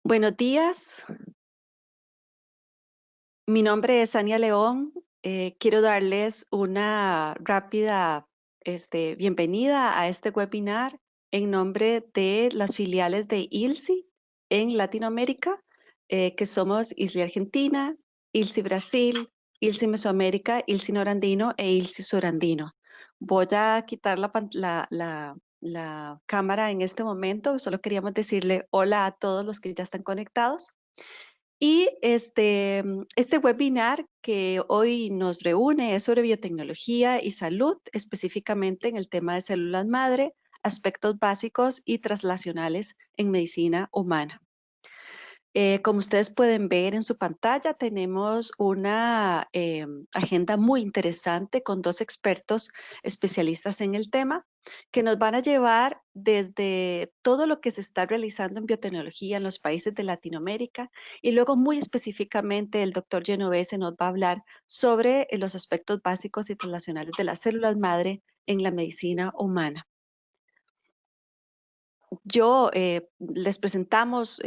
Buenos días, mi nombre es Ania León. Quiero darles una rápida bienvenida a este webinar en nombre de las filiales de ILSI en Latinoamérica, que somos ILSI Argentina, ILSI Brasil, ILSI Mesoamérica, ILSI Norandino e ILSI Surandino. Voy a quitar la cámara en este momento. Solo queríamos decirle hola a todos los que ya están conectados. Y este webinar que hoy nos reúne es sobre biotecnología y salud, específicamente en el tema de células madre, aspectos básicos y traslacionales en medicina humana. Como ustedes pueden ver en su pantalla, tenemos una agenda muy interesante con dos expertos especialistas en el tema que nos van a llevar desde todo lo que se está realizando en biotecnología en los países de Latinoamérica y luego muy específicamente el doctor Genovese nos va a hablar sobre los aspectos básicos y traslacionales de las células madre en la medicina humana. Les presentamos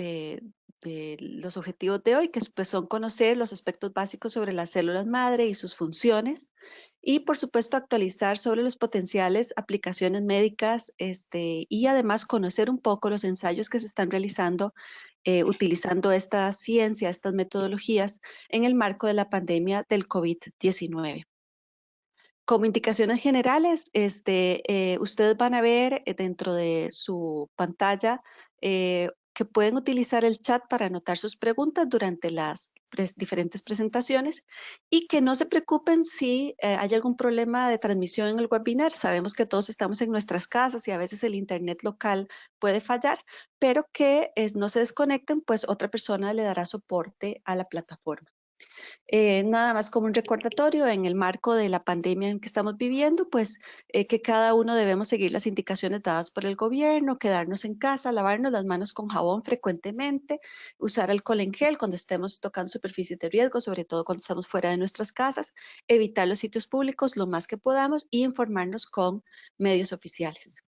los objetivos de hoy, que pues, son conocer los aspectos básicos sobre las células madre y sus funciones, y por supuesto actualizar sobre los potenciales aplicaciones médicas, y además conocer un poco los ensayos que se están realizando utilizando esta ciencia, estas metodologías en el marco de la pandemia del COVID-19. Como indicaciones generales, ustedes van a ver dentro de su pantalla que pueden utilizar el chat para anotar sus preguntas durante las diferentes presentaciones y que no se preocupen si hay algún problema de transmisión en el webinar. Sabemos que todos estamos en nuestras casas y a veces el internet local puede fallar, pero que no se desconecten, pues otra persona le dará soporte a la plataforma. Nada más como un recordatorio en el marco de la pandemia en que estamos viviendo, pues que cada uno debemos seguir las indicaciones dadas por el gobierno, quedarnos en casa, lavarnos las manos con jabón frecuentemente, usar alcohol en gel cuando estemos tocando superficies de riesgo, sobre todo cuando estamos fuera de nuestras casas, evitar los sitios públicos lo más que podamos y informarnos con medios oficiales.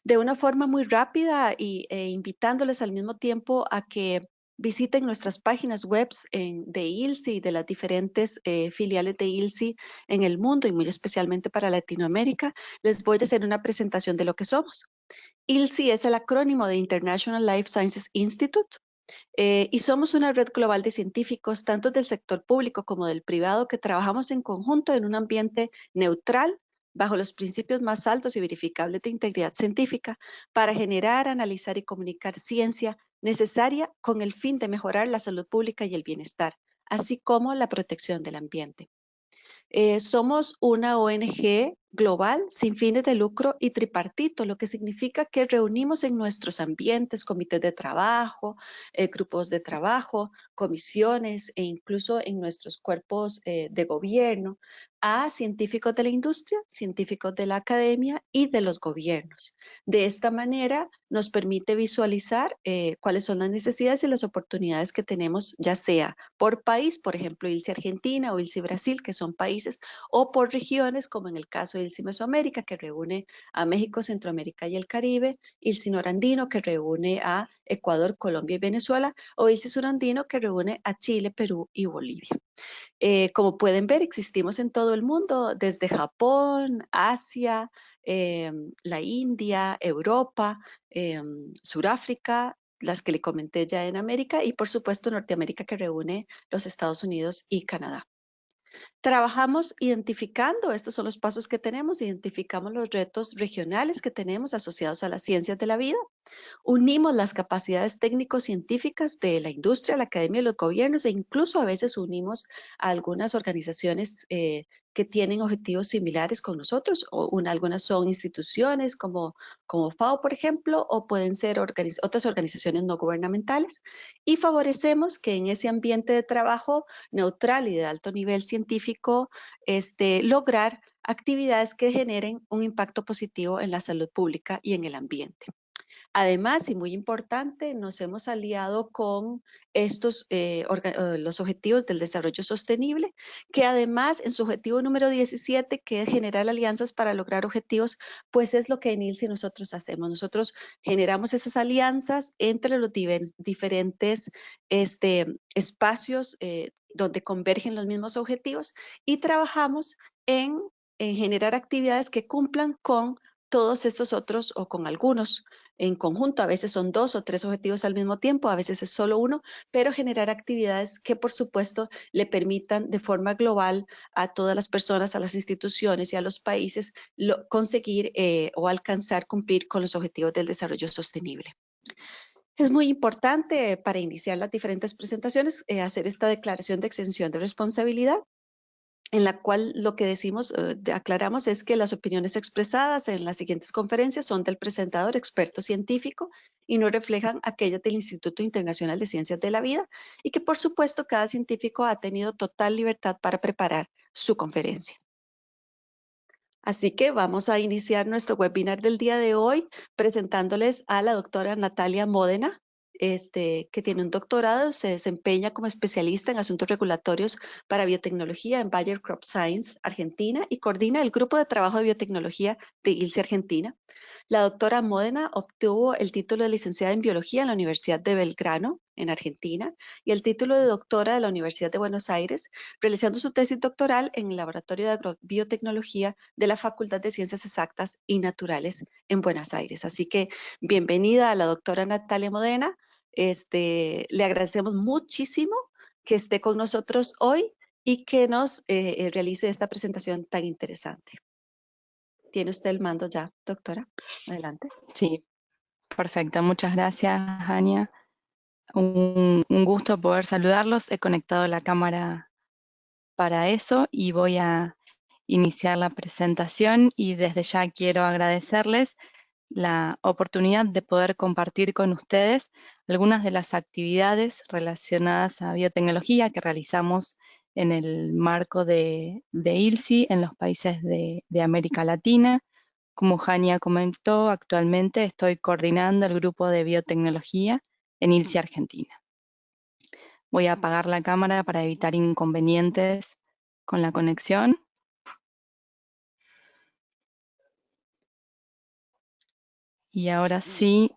De una forma muy rápida e invitándoles al mismo tiempo a que visiten nuestras páginas web de ILSI y de las diferentes filiales de ILSI en el mundo y muy especialmente para Latinoamérica, les voy a hacer una presentación de lo que somos. ILSI es el acrónimo de International Life Sciences Institute y somos una red global de científicos, tanto del sector público como del privado, que trabajamos en conjunto en un ambiente neutral, bajo los principios más altos y verificables de integridad científica, para generar, analizar y comunicar ciencia necesaria con el fin de mejorar la salud pública y el bienestar, así como la protección del ambiente. Somos una ONG global sin fines de lucro y tripartito, lo que significa que reunimos en nuestros ambientes comités de trabajo, grupos de trabajo, comisiones e incluso en nuestros cuerpos de gobierno a científicos de la industria, científicos de la academia y de los gobiernos. De esta manera nos permite visualizar cuáles son las necesidades y las oportunidades que tenemos, ya sea por país, por ejemplo, ILSI Argentina o ILSI Brasil, que son países, o por regiones, como en el caso de ILSI Mesoamérica, que reúne a México, Centroamérica y el Caribe, ILSI Norandino, que reúne a Ecuador, Colombia y Venezuela, o ILSI Surandino, que reúne a Chile, Perú y Bolivia. Como pueden ver, existimos en todo el mundo, desde Japón, Asia, la India, Europa, Suráfrica, las que le comenté ya en América y por supuesto Norteamérica, que reúne los Estados Unidos y Canadá. Trabajamos identificando, estos son los pasos que tenemos, identificamos los retos regionales que tenemos asociados a las ciencias de la vida. Unimos las capacidades técnico-científicas de la industria, la academia y los gobiernos e incluso a veces unimos a algunas organizaciones que tienen objetivos similares con nosotros. Algunas son instituciones como FAO, por ejemplo, o pueden ser otras organizaciones no gubernamentales y favorecemos que en ese ambiente de trabajo neutral y de alto nivel científico lograr actividades que generen un impacto positivo en la salud pública y en el ambiente. Además, y muy importante, nos hemos aliado con los objetivos del desarrollo sostenible, que además en su objetivo número 17, que es generar alianzas para lograr objetivos, pues es lo que en ILSI nosotros hacemos. Nosotros generamos esas alianzas entre los diferentes espacios donde convergen los mismos objetivos y trabajamos en generar actividades que cumplan con todos estos otros o con algunos en conjunto. A veces son 2 o 3 objetivos al mismo tiempo, a veces es solo uno, pero generar actividades que por supuesto le permitan de forma global a todas las personas, a las instituciones y a los países conseguir o alcanzar cumplir con los objetivos del desarrollo sostenible. Es muy importante para iniciar las diferentes presentaciones hacer esta declaración de exención de responsabilidad, en la cual lo que decimos, aclaramos, es que las opiniones expresadas en las siguientes conferencias son del presentador experto científico y no reflejan aquellas del Instituto Internacional de Ciencias de la Vida, y que por supuesto cada científico ha tenido total libertad para preparar su conferencia. Así que vamos a iniciar nuestro webinar del día de hoy presentándoles a la doctora Natalia Módena, que tiene un doctorado, se desempeña como especialista en asuntos regulatorios para biotecnología en Bayer Crop Science, Argentina, y coordina el grupo de trabajo de biotecnología de ILSI Argentina. La doctora Módena obtuvo el título de licenciada en biología en la Universidad de Belgrano, en Argentina, y el título de doctora de la Universidad de Buenos Aires, realizando su tesis doctoral en el Laboratorio de Agrobiotecnología de la Facultad de Ciencias Exactas y Naturales en Buenos Aires. Así que bienvenida a la doctora Natalia Módena. Le agradecemos muchísimo que esté con nosotros hoy y que nos realice esta presentación tan interesante. Tiene usted el mando ya, doctora. Adelante. Sí, perfecto. Muchas gracias, Ania. Un gusto poder saludarlos. He conectado la cámara para eso y voy a iniciar la presentación, y desde ya quiero agradecerles la oportunidad de poder compartir con ustedes algunas de las actividades relacionadas a biotecnología que realizamos en el marco de ILSI en los países de América Latina. Como Jania comentó, actualmente estoy coordinando el grupo de biotecnología en ILSI Argentina. Voy a apagar la cámara para evitar inconvenientes con la conexión. Y ahora sí.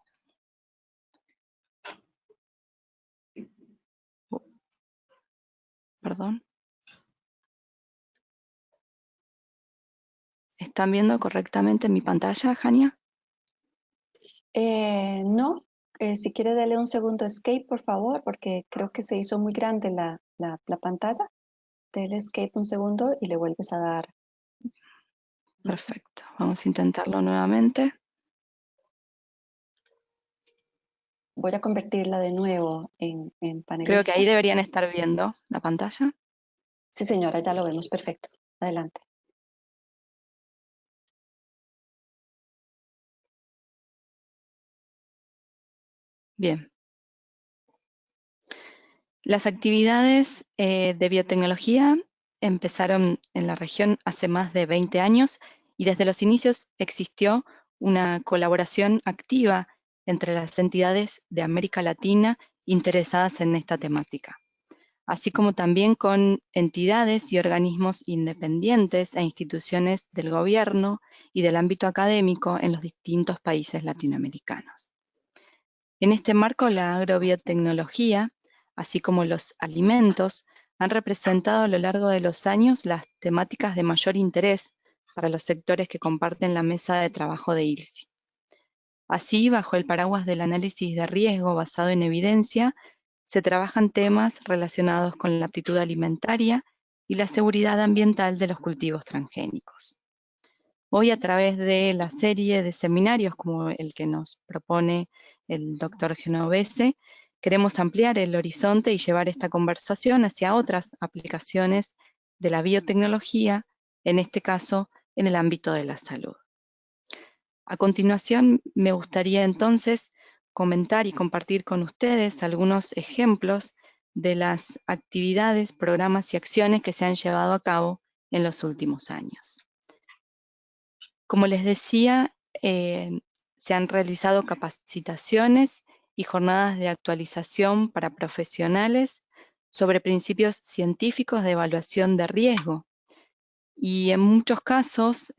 Perdón. ¿Están viendo correctamente mi pantalla, Jania? No, si quiere darle un segundo escape, por favor, porque creo que se hizo muy grande la pantalla. Dele escape un segundo y le vuelves a dar. Perfecto. Vamos a intentarlo nuevamente. Voy a convertirla de nuevo en panelista. Creo que ahí deberían estar viendo la pantalla. Sí, señora, ya lo vemos. Perfecto. Adelante. Bien. Las actividades de biotecnología empezaron en la región hace más de 20 años y desde los inicios existió una colaboración activa entre las entidades de América Latina interesadas en esta temática, así como también con entidades y organismos independientes e instituciones del gobierno y del ámbito académico en los distintos países latinoamericanos. En este marco, la agrobiotecnología, así como los alimentos, han representado a lo largo de los años las temáticas de mayor interés para los sectores que comparten la mesa de trabajo de ILSI. Así, bajo el paraguas del análisis de riesgo basado en evidencia, se trabajan temas relacionados con la aptitud alimentaria y la seguridad ambiental de los cultivos transgénicos. Hoy, a través de la serie de seminarios como el que nos propone el doctor Genovese, queremos ampliar el horizonte y llevar esta conversación hacia otras aplicaciones de la biotecnología, en este caso, en el ámbito de la salud. A continuación, me gustaría entonces comentar y compartir con ustedes algunos ejemplos de las actividades, programas y acciones que se han llevado a cabo en los últimos años. Como les decía, se han realizado capacitaciones y jornadas de actualización para profesionales sobre principios científicos de evaluación de riesgo. Y en muchos casos,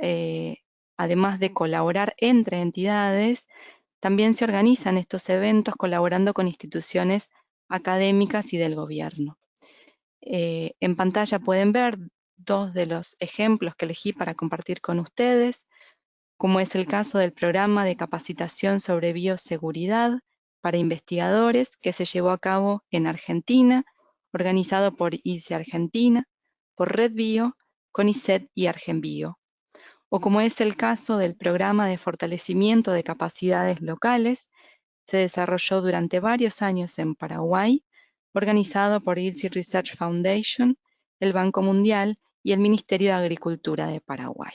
además de colaborar entre entidades, también se organizan estos eventos colaborando con instituciones académicas y del gobierno. En pantalla pueden ver dos de los ejemplos que elegí para compartir con ustedes, como es el caso del programa de capacitación sobre bioseguridad para investigadores que se llevó a cabo en Argentina, organizado por ILSI Argentina, por Red Bio, CONICET y Argenbio. O como es el caso del programa de fortalecimiento de capacidades locales, se desarrolló durante varios años en Paraguay, organizado por ILSI Research Foundation, el Banco Mundial y el Ministerio de Agricultura de Paraguay.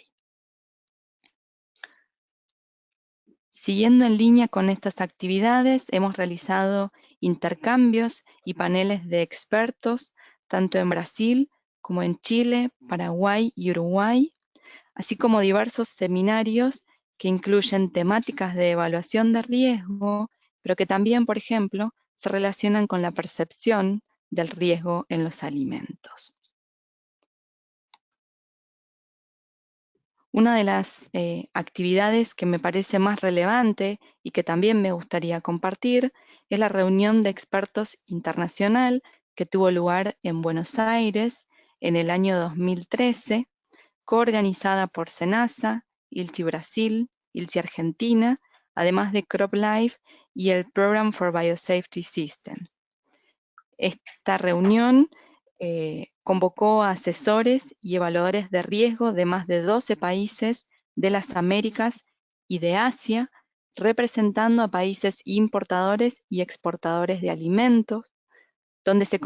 Siguiendo en línea con estas actividades, hemos realizado intercambios y paneles de expertos, tanto en Brasil como en Chile, Paraguay y Uruguay, así como diversos seminarios que incluyen temáticas de evaluación de riesgo, pero que también, por ejemplo, se relacionan con la percepción del riesgo en los alimentos. Una de las actividades que me parece más relevante y que también me gustaría compartir es la reunión de expertos internacional que tuvo lugar en Buenos Aires en el año 2013, coorganizada por SENASA, ILSI Brasil, ILSI Argentina, además de CropLife y el Program for Biosafety Systems. Esta reunión convocó a asesores y evaluadores de riesgo de más de 12 países de las Américas y de Asia, representando a países importadores y exportadores de alimentos, donde se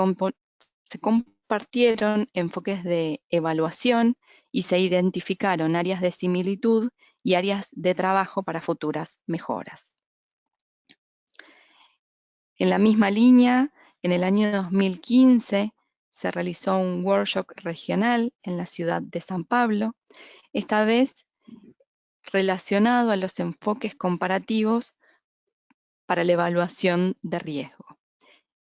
compartieron enfoques de evaluación y se identificaron áreas de similitud y áreas de trabajo para futuras mejoras. En la misma línea, en el año 2015 se realizó un workshop regional en la ciudad de San Pablo, esta vez relacionado a los enfoques comparativos para la evaluación de riesgo.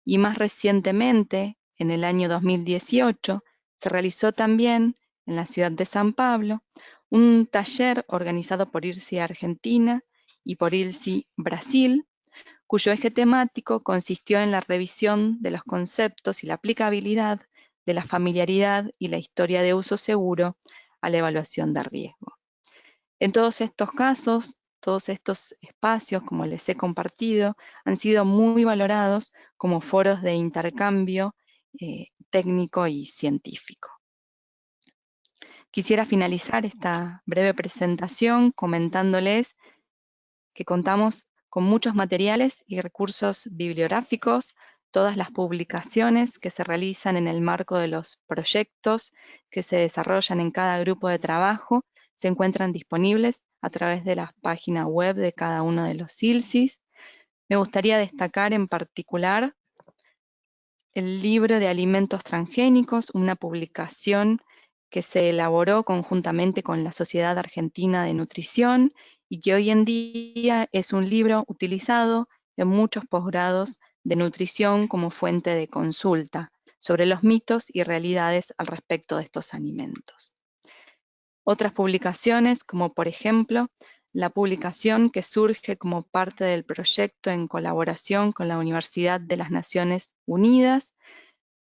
Y más recientemente, en el año 2018, se realizó también en la ciudad de San Pablo un taller organizado por ILSI Argentina y por ILSI Brasil, cuyo eje temático consistió en la revisión de los conceptos y la aplicabilidad de la familiaridad y la historia de uso seguro a la evaluación de riesgo. En todos estos casos, todos estos espacios, como les he compartido, han sido muy valorados como foros de intercambio técnico y científico. Quisiera finalizar esta breve presentación comentándoles que contamos con muchos materiales y recursos bibliográficos, todas las publicaciones que se realizan en el marco de los proyectos que se desarrollan en cada grupo de trabajo se encuentran disponibles a través de la página web de cada uno de los ILSIs. Me gustaría destacar en particular el libro de alimentos transgénicos, una publicación que se elaboró conjuntamente con la Sociedad Argentina de Nutrición y que hoy en día es un libro utilizado en muchos posgrados de nutrición como fuente de consulta sobre los mitos y realidades al respecto de estos alimentos. Otras publicaciones, como por ejemplo, la publicación que surge como parte del proyecto en colaboración con la Universidad de las Naciones Unidas,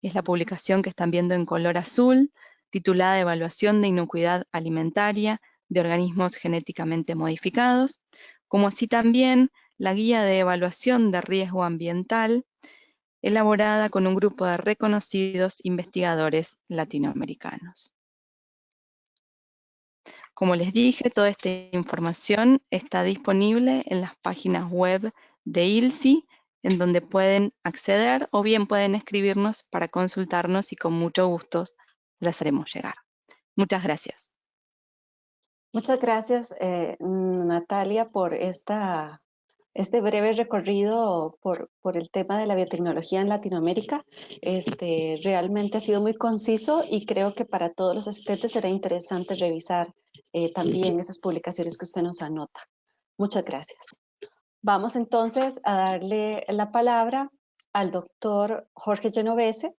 es la publicación que están viendo en color azul, titulada Evaluación de inocuidad alimentaria de organismos genéticamente modificados, como así también la Guía de Evaluación de Riesgo Ambiental, elaborada con un grupo de reconocidos investigadores latinoamericanos. Como les dije, toda esta información está disponible en las páginas web de ILSI, en donde pueden acceder o bien pueden escribirnos para consultarnos y con mucho gusto las haremos llegar. Muchas gracias. Muchas gracias, Natalia, por este breve recorrido por el tema de la biotecnología en Latinoamérica. Realmente ha sido muy conciso y creo que para todos los asistentes será interesante revisar también esas publicaciones que usted nos anota. Muchas gracias. Vamos entonces a darle la palabra al doctor Jorge Genovese.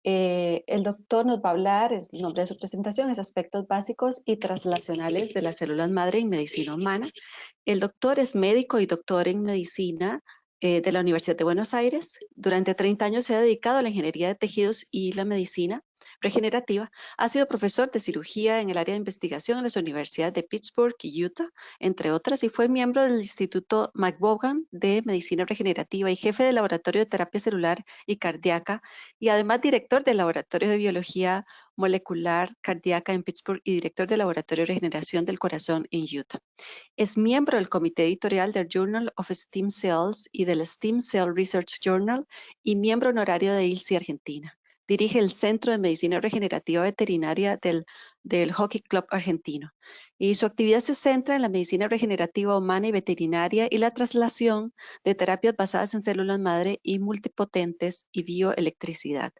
El doctor nos va a hablar, el nombre de su presentación es Aspectos básicos y translacionales de las células madre en medicina humana. El doctor es médico y doctor en medicina de la Universidad de Buenos Aires. Durante 30 años se ha dedicado a la ingeniería de tejidos y la medicina regenerativa. Ha sido profesor de cirugía en el área de investigación en las universidades de Pittsburgh y Utah, entre otras, y fue miembro del Instituto McVogan de Medicina Regenerativa y jefe del Laboratorio de Terapia Celular y Cardíaca, y además director del Laboratorio de Biología Molecular Cardíaca en Pittsburgh y director del Laboratorio de Regeneración del Corazón en Utah. Es miembro del comité editorial del Journal of Stem Cells y del Stem Cell Research Journal y miembro honorario de ILSI Argentina. Dirige el Centro de Medicina Regenerativa Veterinaria del Hockey Club Argentino. Y su actividad se centra en la medicina regenerativa humana y veterinaria y la traslación de terapias basadas en células madre y multipotentes y bioelectricidad.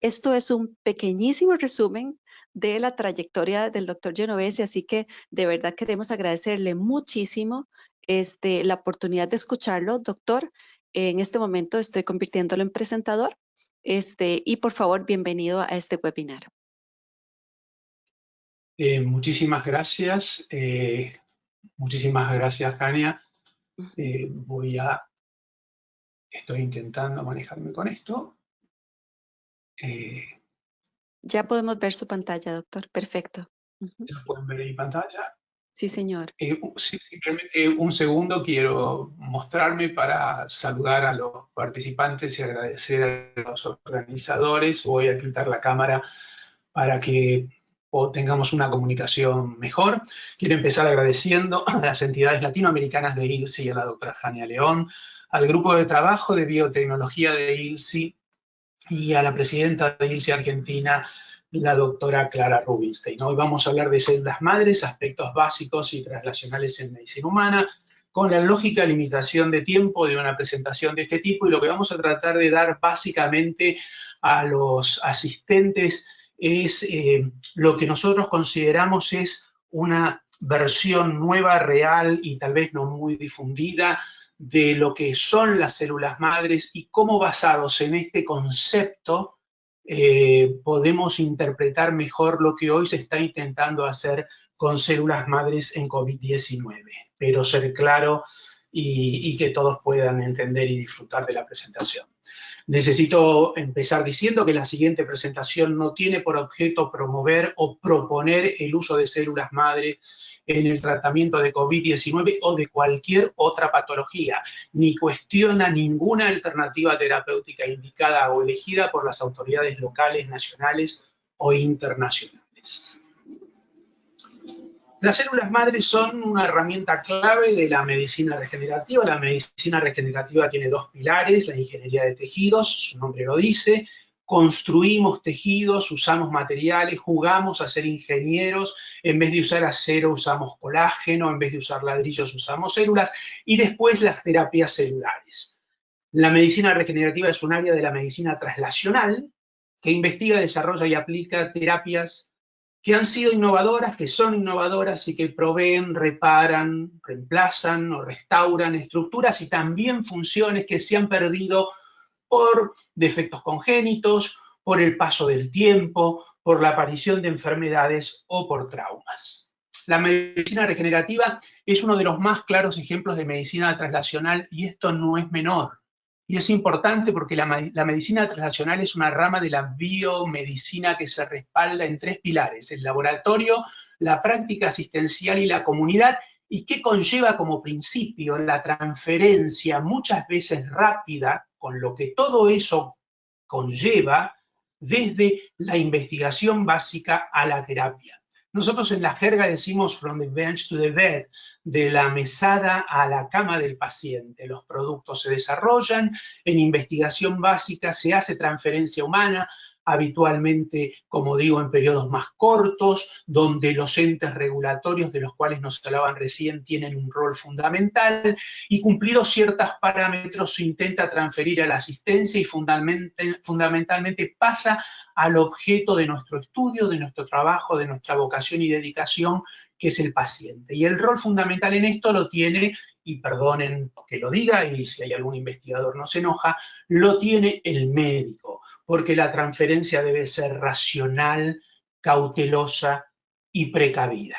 Esto es un pequeñísimo resumen de la trayectoria del doctor Genovese, así que de verdad queremos agradecerle muchísimo la oportunidad de escucharlo, doctor. En este momento estoy convirtiéndolo en presentador. Y por favor, bienvenido a este webinar. Muchísimas gracias. Muchísimas gracias, Jania. Estoy intentando manejarme con esto. Ya podemos ver su pantalla, doctor. Perfecto. ¿Ya pueden ver mi pantalla? Sí, señor. Simplemente un segundo, quiero mostrarme para saludar a los participantes y agradecer a los organizadores. Voy a quitar la cámara para que tengamos una comunicación mejor. Quiero empezar agradeciendo a las entidades latinoamericanas de ILSI y a la doctora Jania León, al grupo de trabajo de biotecnología de ILSI y a la presidenta de ILSI Argentina, la doctora Clara Rubinstein. Hoy vamos a hablar de células madres, aspectos básicos y translacionales en medicina humana, con la lógica limitación de tiempo de una presentación de este tipo, y lo que vamos a tratar de dar básicamente a los asistentes es lo que nosotros consideramos es una versión nueva, real y tal vez no muy difundida de lo que son las células madres y cómo, basados en este concepto, podemos interpretar mejor lo que hoy se está intentando hacer con células madres en COVID-19. Pero ser claro y que todos puedan entender y disfrutar de la presentación. Necesito empezar diciendo que la siguiente presentación no tiene por objeto promover o proponer el uso de células madre en el tratamiento de COVID-19 o de cualquier otra patología, ni cuestiona ninguna alternativa terapéutica indicada o elegida por las autoridades locales, nacionales o internacionales. Las células madres son una herramienta clave de la medicina regenerativa. La medicina regenerativa tiene dos pilares: la ingeniería de tejidos, su nombre lo dice. Construimos tejidos, usamos materiales, jugamos a ser ingenieros. En vez de usar acero usamos colágeno, en vez de usar ladrillos usamos células. Y después las terapias celulares. La medicina regenerativa es un área de la medicina translacional que investiga, desarrolla y aplica terapias que han sido innovadoras, que son innovadoras y que proveen, reparan, reemplazan o restauran estructuras y también funciones que se han perdido por defectos congénitos, por el paso del tiempo, por la aparición de enfermedades o por traumas. La medicina regenerativa es uno de los más claros ejemplos de medicina translacional, y esto no es menor. Y es importante porque la medicina translacional es una rama de la biomedicina que se respalda en tres pilares: el laboratorio, la práctica asistencial y la comunidad, y que conlleva como principio la transferencia muchas veces rápida, con lo que todo eso conlleva, desde la investigación básica a la terapia. Nosotros en la jerga decimos from the bench to the bed, de la mesada a la cama del paciente. Los productos se desarrollan, en investigación básica se hace transferencia humana, habitualmente, como digo, en periodos más cortos, donde los entes regulatorios de los cuales nos hablaban recién tienen un rol fundamental, y cumplidos ciertos parámetros se intenta transferir a la asistencia y fundamentalmente pasa al objeto de nuestro estudio, de nuestro trabajo, de nuestra vocación y dedicación, que es el paciente. Y el rol fundamental en esto lo tiene, y perdonen que lo diga, y si hay algún investigador no se enoja, lo tiene el médico, porque la transferencia debe ser racional, cautelosa y precavida.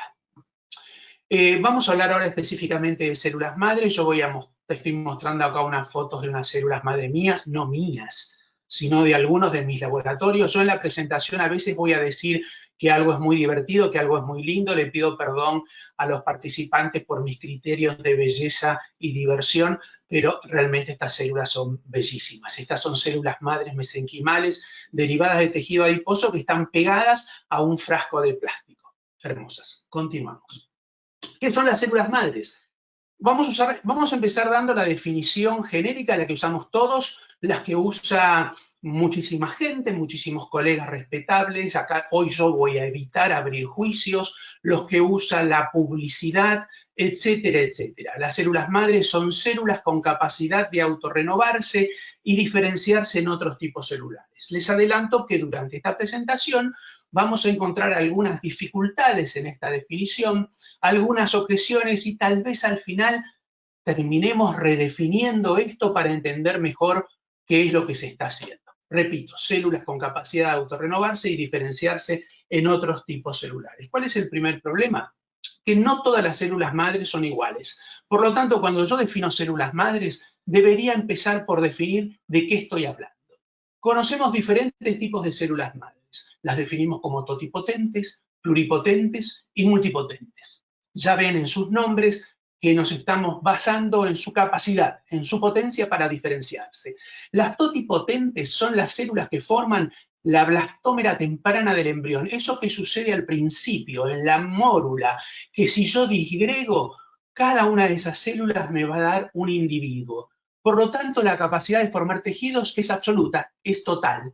Vamos a hablar ahora específicamente de células madre. Te estoy mostrando acá unas fotos de unas células madre mías, no mías, sino de algunos de mis laboratorios. Yo en la presentación a veces voy a decir que algo es muy divertido, que algo es muy lindo. Le pido perdón a los participantes por mis criterios de belleza y diversión, pero realmente estas células son bellísimas. Estas son células madres mesenquimales derivadas de tejido adiposo que están pegadas a un frasco de plástico. Hermosas. Continuamos. ¿Qué son las células madres? Vamos a empezar dando la definición genérica, la que usamos todos, las que usa muchísima gente, muchísimos colegas respetables. Acá hoy yo voy a evitar abrir juicios, los que usan la publicidad, etcétera, etcétera. Las células madres son células con capacidad de autorrenovarse y diferenciarse en otros tipos celulares. Les adelanto que durante esta presentación vamos a encontrar algunas dificultades en esta definición, algunas objeciones y tal vez al final terminemos redefiniendo esto para entender mejor qué es lo que se está haciendo. Repito, células con capacidad de autorrenovarse y diferenciarse en otros tipos celulares. ¿Cuál es el primer problema? Que no todas las células madres son iguales. Por lo tanto, cuando yo defino células madres, debería empezar por definir de qué estoy hablando. Conocemos diferentes tipos de células madres. Las definimos como totipotentes, pluripotentes y multipotentes. Ya ven en sus nombres que nos estamos basando en su capacidad, en su potencia para diferenciarse. Las totipotentes son las células que forman la blastómera temprana del embrión. Eso que sucede al principio, en la mórula, que si yo disgrego, cada una de esas células me va a dar un individuo. Por lo tanto, la capacidad de formar tejidos es absoluta, es total.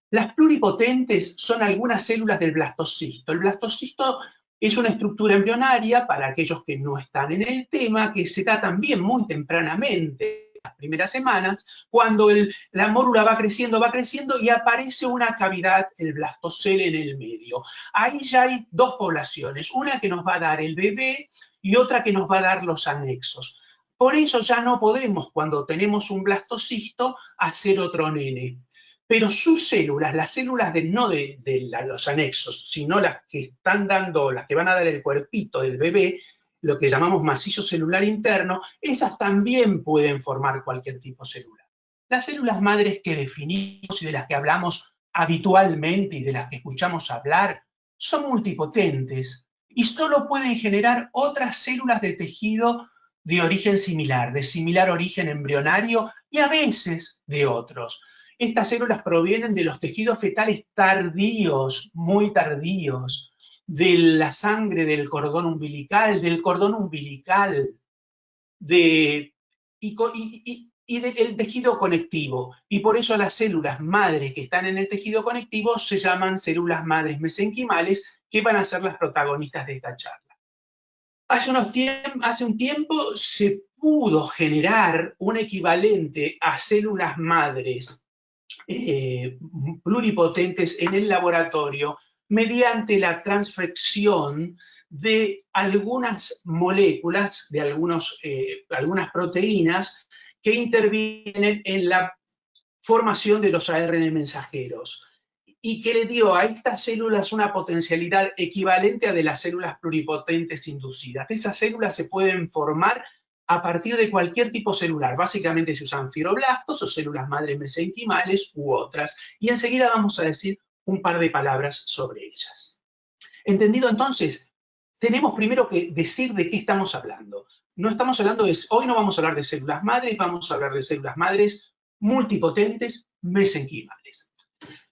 Las pluripotentes son algunas células del blastocisto. El blastocisto es una estructura embrionaria, para aquellos que no están en el tema, que se da también muy tempranamente, en las primeras semanas, cuando la mórula va creciendo y aparece una cavidad, el blastocele en el medio. Ahí ya hay dos poblaciones, una que nos va a dar el bebé y otra que nos va a dar los anexos. Por eso ya no podemos, cuando tenemos un blastocisto, hacer otro nene. Pero sus células, las células no de los anexos, sino las que están dando, las que van a dar el cuerpito del bebé, lo que llamamos macizo celular interno, esas también pueden formar cualquier tipo celular. Las células madres que definimos y de las que hablamos habitualmente y de las que escuchamos hablar son multipotentes y solo pueden generar otras células de tejido de origen similar, de similar origen embrionario y a veces de otros. Estas células provienen de los tejidos fetales tardíos, muy tardíos, de la sangre del cordón umbilical, y del tejido conectivo. Y por eso las células madres que están en el tejido conectivo se llaman células madres mesenquimales, que van a ser las protagonistas de esta charla. Hace un tiempo se pudo generar un equivalente a células madres pluripotentes en el laboratorio mediante la transfección de algunas moléculas, de algunas proteínas que intervienen en la formación de los ARN mensajeros y que le dio a estas células una potencialidad equivalente a de las células pluripotentes inducidas. Esas células se pueden formar a partir de cualquier tipo celular. Básicamente se usan fibroblastos o células madres mesenquimales u otras. Y enseguida vamos a decir un par de palabras sobre ellas. ¿Entendido entonces? Tenemos primero que decir de qué estamos hablando. Hoy no vamos a hablar de células madres, vamos a hablar de células madres multipotentes mesenquimales.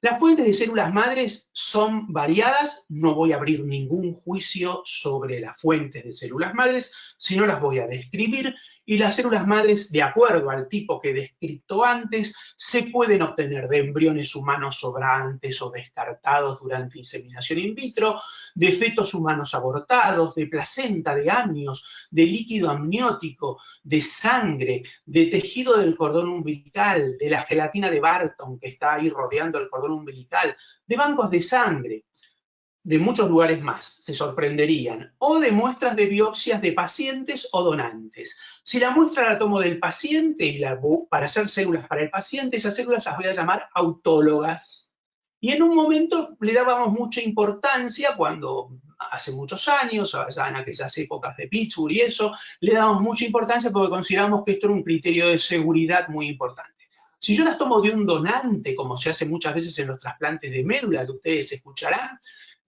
Las fuentes de células madres son variadas, no voy a abrir ningún juicio sobre las fuentes de células madres, sino las voy a describir, y las células madres, de acuerdo al tipo que he descrito antes, se pueden obtener de embriones humanos sobrantes o descartados durante inseminación in vitro, de fetos humanos abortados, de placenta, de amnios, de líquido amniótico, de sangre, de tejido del cordón umbilical, de la gelatina de Barton que está ahí rodeando el cordón umbilical, de bancos de sangre. de muchos lugares más, se sorprenderían, o de muestras de biopsias de pacientes o donantes. Si la muestra la tomo del paciente y para hacer células para el paciente, esas células las voy a llamar autólogas. Y en un momento le dábamos mucha importancia, cuando hace muchos años, allá en aquellas épocas de Pittsburgh y eso, le dábamos mucha importancia porque consideramos que esto era un criterio de seguridad muy importante. Si yo las tomo de un donante, como se hace muchas veces en los trasplantes de médula, que ustedes escucharán,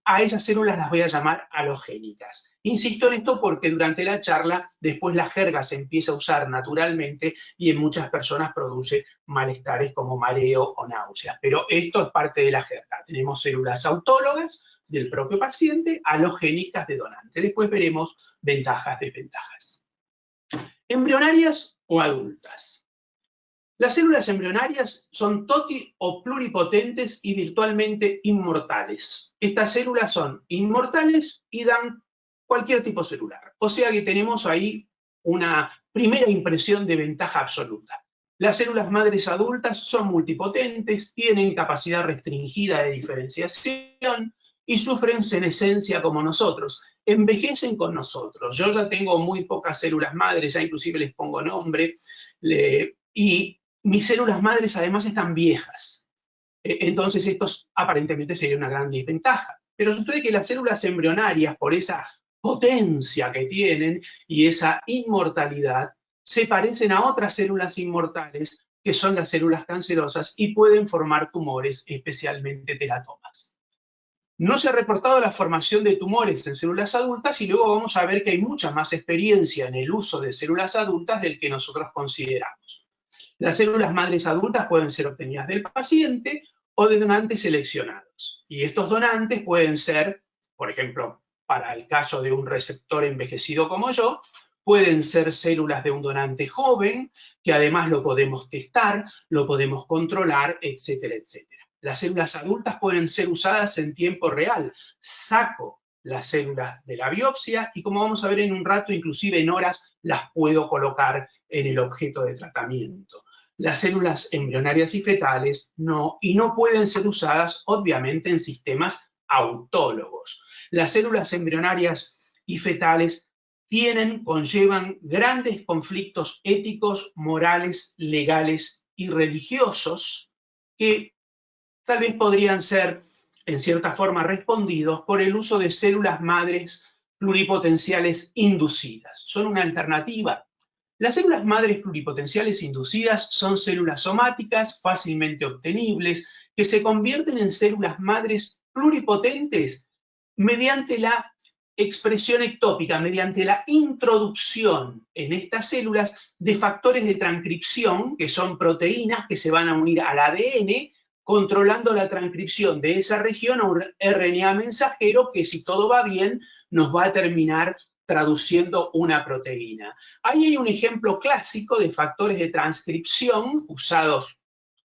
a esas células las voy a llamar halogénicas. Insisto en esto porque durante la charla después la jerga se empieza a usar naturalmente y en muchas personas produce malestares como mareo o náuseas. Pero esto es parte de la jerga. Tenemos células autólogas del propio paciente, halogénicas de donante. Después veremos ventajas, desventajas. Embrionarias o adultas. Las células embrionarias son toti o pluripotentes y virtualmente inmortales. Estas células son inmortales y dan cualquier tipo celular. O sea que tenemos ahí una primera impresión de ventaja absoluta. Las células madres adultas son multipotentes, tienen capacidad restringida de diferenciación y sufren senescencia como nosotros. Envejecen con nosotros. Yo ya tengo muy pocas células madres, ya inclusive les pongo nombre, y mis células madres además están viejas. Entonces esto aparentemente sería una gran desventaja. Pero sucede que las células embrionarias, por esa potencia que tienen y esa inmortalidad, se parecen a otras células inmortales que son las células cancerosas y pueden formar tumores, especialmente teratomas. No se ha reportado la formación de tumores en células adultas y luego vamos a ver que hay mucha más experiencia en el uso de células adultas del que nosotros consideramos. Las células madres adultas pueden ser obtenidas del paciente o de donantes seleccionados. Y estos donantes pueden ser, por ejemplo, para el caso de un receptor envejecido como yo, pueden ser células de un donante joven, que además lo podemos testar, lo podemos controlar, etcétera, etcétera. Las células adultas pueden ser usadas en tiempo real. Saco las células de la biopsia y, como vamos a ver en un rato, inclusive en horas, las puedo colocar en el objeto de tratamiento. Las células embrionarias y fetales no, y no pueden ser usadas, obviamente, en sistemas autólogos. Las células embrionarias y fetales conllevan grandes conflictos éticos, morales, legales y religiosos que tal vez podrían ser, en cierta forma, respondidos por el uso de células madres pluripotenciales inducidas. Son una alternativa. Las células madres pluripotenciales inducidas son células somáticas fácilmente obtenibles que se convierten en células madres pluripotentes mediante la expresión ectópica, mediante la introducción en estas células de factores de transcripción, que son proteínas que se van a unir al ADN, controlando la transcripción de esa región a un RNA mensajero que, si todo va bien, nos va a terminar traduciendo una proteína. Ahí hay un ejemplo clásico de factores de transcripción usados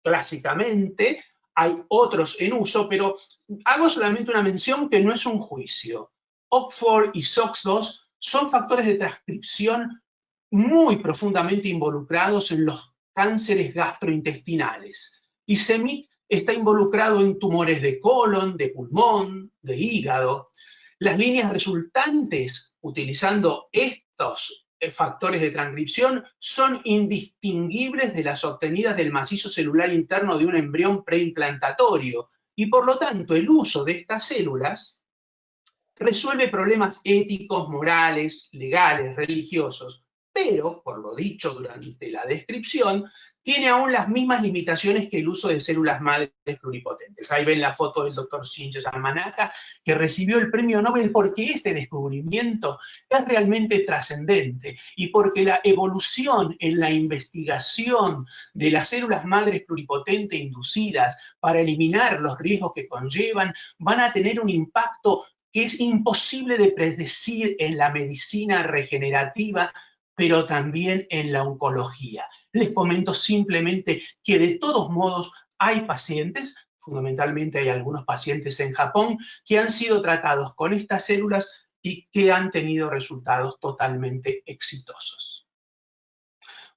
clásicamente. Hay otros en uso, pero hago solamente una mención que no es un juicio. OCT4 y SOX2 son factores de transcripción muy profundamente involucrados en los cánceres gastrointestinales. Y CEMIC está involucrado en tumores de colon, de pulmón, de hígado. Las líneas resultantes, utilizando estos factores de transcripción, son indistinguibles de las obtenidas del macizo celular interno de un embrión preimplantatorio. Y por lo tanto, el uso de estas células resuelve problemas éticos, morales, legales, religiosos, pero, por lo dicho durante la descripción, tiene aún las mismas limitaciones que el uso de células madres pluripotentes. Ahí ven la foto del doctor Shinji Yamanaka, que recibió el premio Nobel porque este descubrimiento es realmente trascendente y porque la evolución en la investigación de las células madres pluripotentes inducidas para eliminar los riesgos que conllevan van a tener un impacto que es imposible de predecir en la medicina regenerativa, pero también en la oncología. Les comento simplemente que de todos modos hay pacientes, fundamentalmente hay algunos pacientes en Japón, que han sido tratados con estas células y que han tenido resultados totalmente exitosos.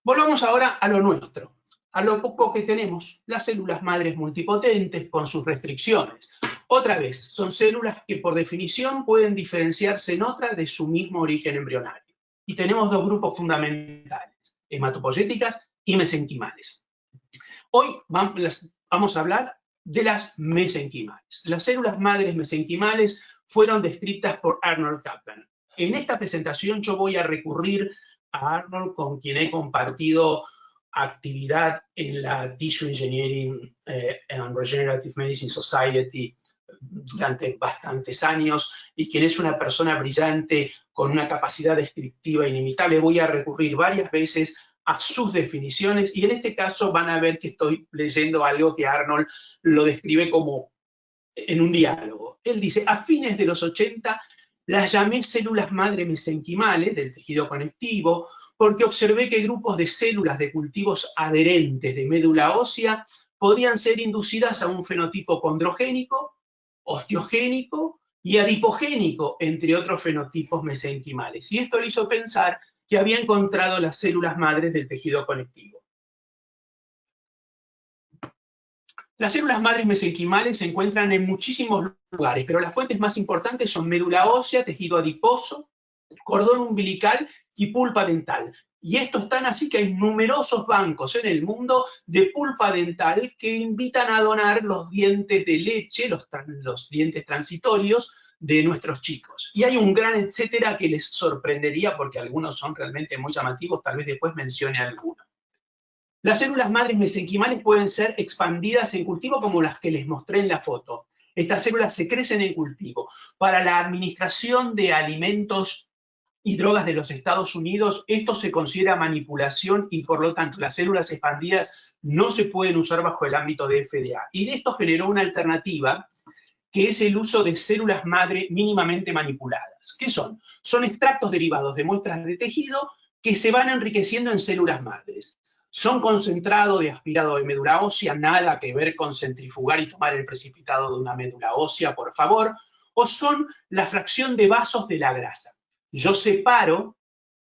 Volvamos ahora a lo nuestro, a lo poco que tenemos, las células madres multipotentes con sus restricciones. Otra vez, son células que por definición pueden diferenciarse en otras de su mismo origen embrionario. Y tenemos dos grupos fundamentales, hematopoyéticas y mesenquimales. Hoy vamos a hablar de las mesenquimales. Las células madres mesenquimales fueron descritas por Arnold Kaplan. En esta presentación yo voy a recurrir a Arnold, con quien he compartido actividad en la Tissue Engineering and Regenerative Medicine Society durante bastantes años, y quien es una persona brillante con una capacidad descriptiva inimitable. Voy a recurrir varias veces a sus definiciones, y en este caso van a ver que estoy leyendo algo que Arnold lo describe como en un diálogo. Él dice: a fines de los 80 las llamé células madre mesenquimales del tejido conectivo, porque observé que grupos de células de cultivos adherentes de médula ósea podían ser inducidas a un fenotipo condrogénico, osteogénico y adipogénico, entre otros fenotipos mesenquimales. Y esto le hizo pensar que había encontrado las células madres del tejido conectivo. Las células madres mesenquimales se encuentran en muchísimos lugares, pero las fuentes más importantes son médula ósea, tejido adiposo, cordón umbilical y pulpa dental. Y esto es tan así que hay numerosos bancos en el mundo de pulpa dental que invitan a donar los dientes de leche, los dientes transitorios de nuestros chicos. Y hay un gran etcétera que les sorprendería, porque algunos son realmente muy llamativos, tal vez después mencione algunos. Las células madres mesenquimales pueden ser expandidas en cultivo, como las que les mostré en la foto. Estas células se crecen en cultivo. Para la administración de alimentos y drogas de los Estados Unidos, esto se considera manipulación, y por lo tanto las células expandidas no se pueden usar bajo el ámbito de FDA. Y esto generó una alternativa, que es el uso de células madre mínimamente manipuladas. ¿Qué son? Son extractos derivados de muestras de tejido que se van enriqueciendo en células madres. Son concentrado de aspirado de médula ósea, nada que ver con centrifugar y tomar el precipitado de una médula ósea, por favor, o son la fracción de vasos de la grasa. Yo separo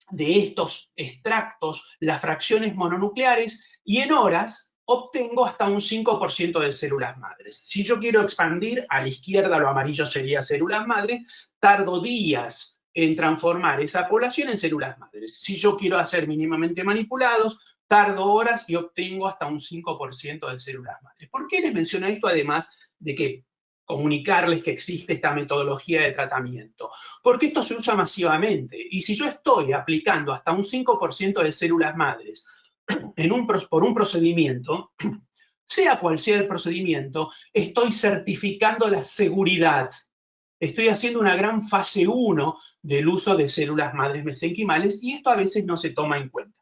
de estos extractos las fracciones mononucleares y en horas obtengo hasta un 5% de células madres. Si yo quiero expandir, a la izquierda lo amarillo sería células madres, tardo días en transformar esa población en células madres. Si yo quiero hacer mínimamente manipulados, tardo horas y obtengo hasta un 5% de células madres. ¿Por qué les menciono esto, además de que comunicarles que existe esta metodología de tratamiento? Porque esto se usa masivamente, y si yo estoy aplicando hasta un 5% de células madres por un procedimiento, sea cual sea el procedimiento, estoy certificando la seguridad. Estoy haciendo una gran fase 1 del uso de células madres mesenquimales, y esto a veces no se toma en cuenta.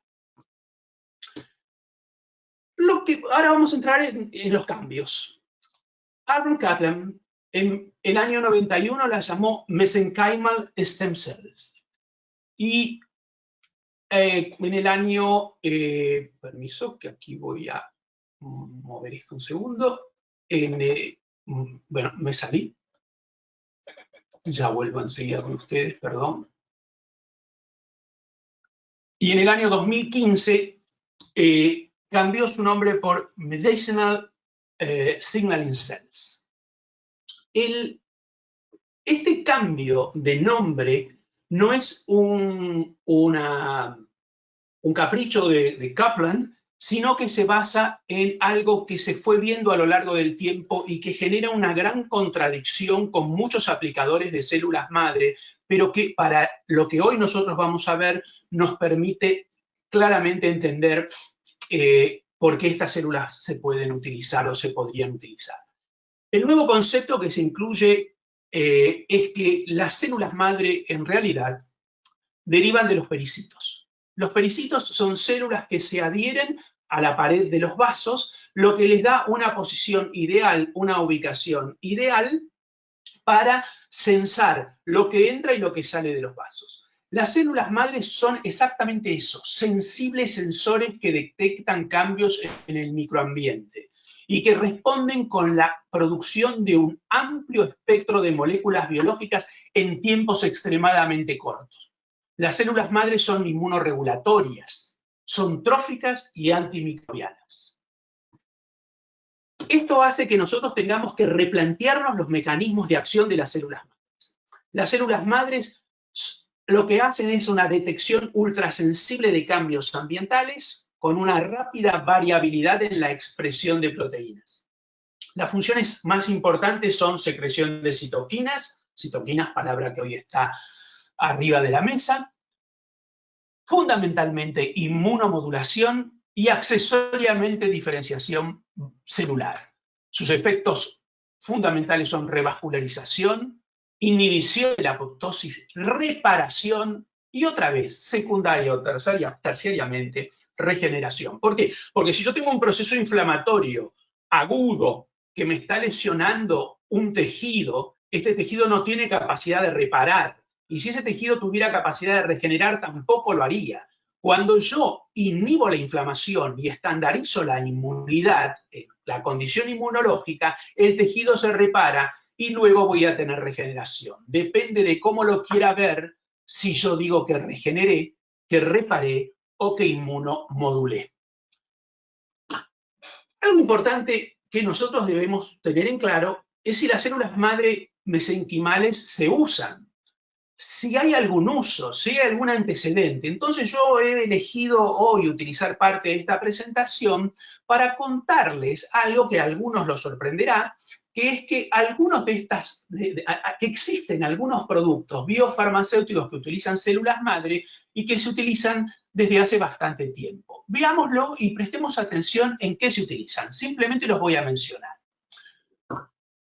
Ahora vamos a entrar en los cambios. Arnold Kaplan en el año 91 la llamó mesenchimal stem cells. Y en el año, permiso, que aquí voy a mover esto un segundo. Bueno, me salí. Ya vuelvo enseguida con ustedes, perdón. Y en el año 2015 cambió su nombre por Medicinal Signaling Cells. Este cambio de nombre no es un capricho de Kaplan, sino que se basa en algo que se fue viendo a lo largo del tiempo y que genera una gran contradicción con muchos aplicadores de células madre, pero que para lo que hoy nosotros vamos a ver nos permite claramente entender por qué estas células se pueden utilizar o se podrían utilizar. El nuevo concepto que se incluye es que las células madre en realidad derivan de los pericitos. Los pericitos son células que se adhieren a la pared de los vasos, lo que les da una posición ideal, una ubicación ideal para censar lo que entra y lo que sale de los vasos. Las células madres son exactamente eso, sensibles sensores que detectan cambios en el microambiente y que responden con la producción de un amplio espectro de moléculas biológicas en tiempos extremadamente cortos. Las células madres son inmunorregulatorias, son tróficas y antimicrobianas. Esto hace que nosotros tengamos que replantearnos los mecanismos de acción de las células madres. Las células madres lo que hacen es una detección ultrasensible de cambios ambientales con una rápida variabilidad en la expresión de proteínas. Las funciones más importantes son secreción de citoquinas, palabra que hoy está arriba de la mesa, fundamentalmente inmunomodulación y accesoriamente diferenciación celular. Sus efectos fundamentales son revascularización, inhibición de la apoptosis, reparación y otra vez, secundaria o terciariamente, regeneración. ¿Por qué? Porque si yo tengo un proceso inflamatorio agudo que me está lesionando un tejido, este tejido no tiene capacidad de reparar. Y si ese tejido tuviera capacidad de regenerar, tampoco lo haría. Cuando yo inhibo la inflamación y estandarizo la inmunidad, la condición inmunológica, el tejido se repara y luego voy a tener regeneración. Depende de cómo lo quiera ver, si yo digo que regeneré, que reparé o que inmunomodulé. Algo importante que nosotros debemos tener en claro es si las células madre mesenquimales se usan. Si hay algún uso, si hay algún antecedente. Entonces yo he elegido hoy utilizar parte de esta presentación para contarles algo que a algunos los sorprenderá, que es que algunos de estas, que existen algunos productos biofarmacéuticos que utilizan células madre y que se utilizan desde hace bastante tiempo. Veámoslo y prestemos atención en qué se utilizan. Simplemente los voy a mencionar.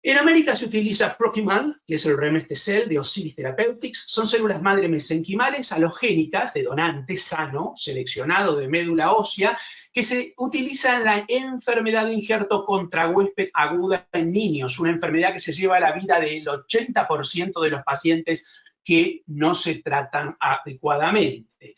En América se utiliza Proximal, que es el Remestecel de Osiris Therapeutics. Son células madre mesenquimales alogénicas de donante sano, seleccionado de médula ósea, que se utiliza en la enfermedad de injerto contrahuésped aguda en niños, una enfermedad que se lleva la vida del 80% de los pacientes que no se tratan adecuadamente.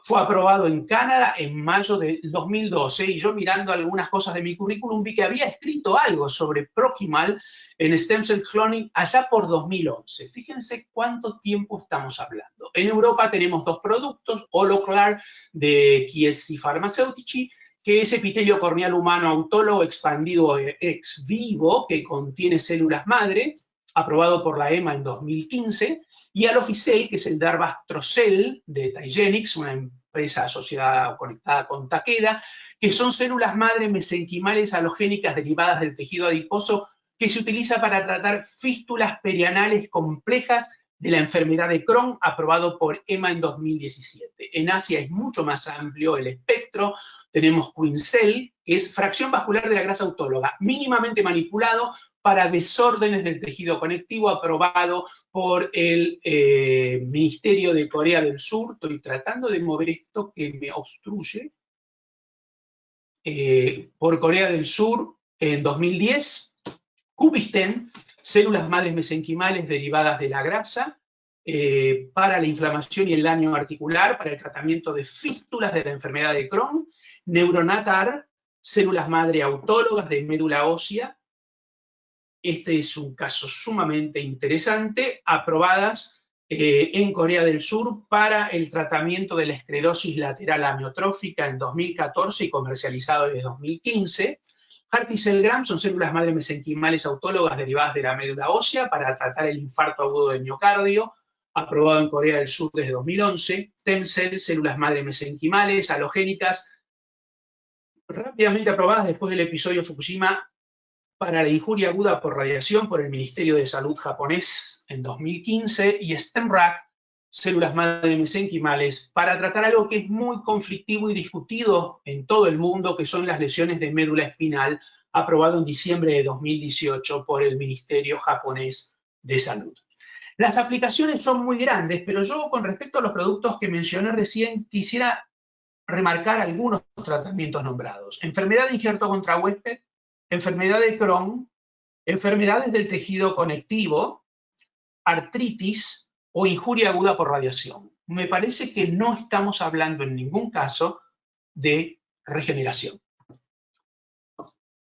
Fue aprobado en Canadá en mayo del 2012 y yo mirando algunas cosas de mi currículum vi que había escrito algo sobre Proximal en Stem Cell Cloning allá por 2011. Fíjense cuánto tiempo estamos hablando. En Europa tenemos dos productos, Holoclar de Chiesi Pharmaceutici, que es epitelio corneal humano autólogo expandido ex vivo que contiene células madre, aprobado por la EMA en 2015, y Alofisel, que es el Darbastrocel de Tygenix, una empresa asociada o conectada con Takeda, que son células madre mesenquimales halogénicas derivadas del tejido adiposo que se utiliza para tratar fístulas perianales complejas de la enfermedad de Crohn, aprobado por EMA en 2017. En Asia es mucho más amplio el espectro. Tenemos Quincell, que es fracción vascular de la grasa autóloga, mínimamente manipulado para desórdenes del tejido conectivo, aprobado por el Ministerio de Corea del Sur. Estoy tratando de mover esto que me obstruye. Por Corea del Sur en 2010. Cubisten, células madres mesenquimales derivadas de la grasa, para la inflamación y el daño articular, para el tratamiento de fístulas de la enfermedad de Crohn. Neuronatar, células madre autólogas de médula ósea. Este es un caso sumamente interesante, aprobadas en Corea del Sur para el tratamiento de la esclerosis lateral amiotrófica en 2014 y comercializado desde 2015. Harty-Cell-Gram son células madre mesenquimales autólogas derivadas de la médula ósea para tratar el infarto agudo de miocardio, aprobado en Corea del Sur desde 2011. Stem-Cell, células madre mesenquimales alogénicas, rápidamente aprobadas después del episodio Fukushima para la injuria aguda por radiación por el Ministerio de Salud japonés en 2015, y StemRack, células madre mesenquimales, para tratar algo que es muy conflictivo y discutido en todo el mundo, que son las lesiones de médula espinal, aprobado en diciembre de 2018 por el Ministerio japonés de Salud. Las aplicaciones son muy grandes, pero yo con respecto a los productos que mencioné recién, quisiera remarcar algunos tratamientos nombrados. Enfermedad de injerto contrahuésped, enfermedad de Crohn, enfermedades del tejido conectivo, artritis o injuria aguda por radiación. Me parece que no estamos hablando en ningún caso de regeneración.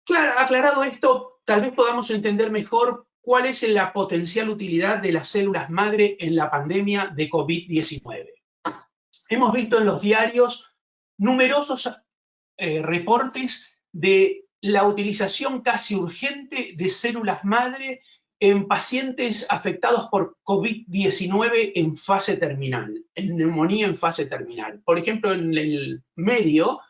Claro, aclarado esto, tal vez podamos entender mejor cuál es la potencial utilidad de las células madre en la pandemia de COVID-19. Hemos visto en los diarios numerosos reportes de la utilización casi urgente de células madre en pacientes afectados por COVID-19 en fase terminal, en neumonía en fase terminal. Por ejemplo, en el medio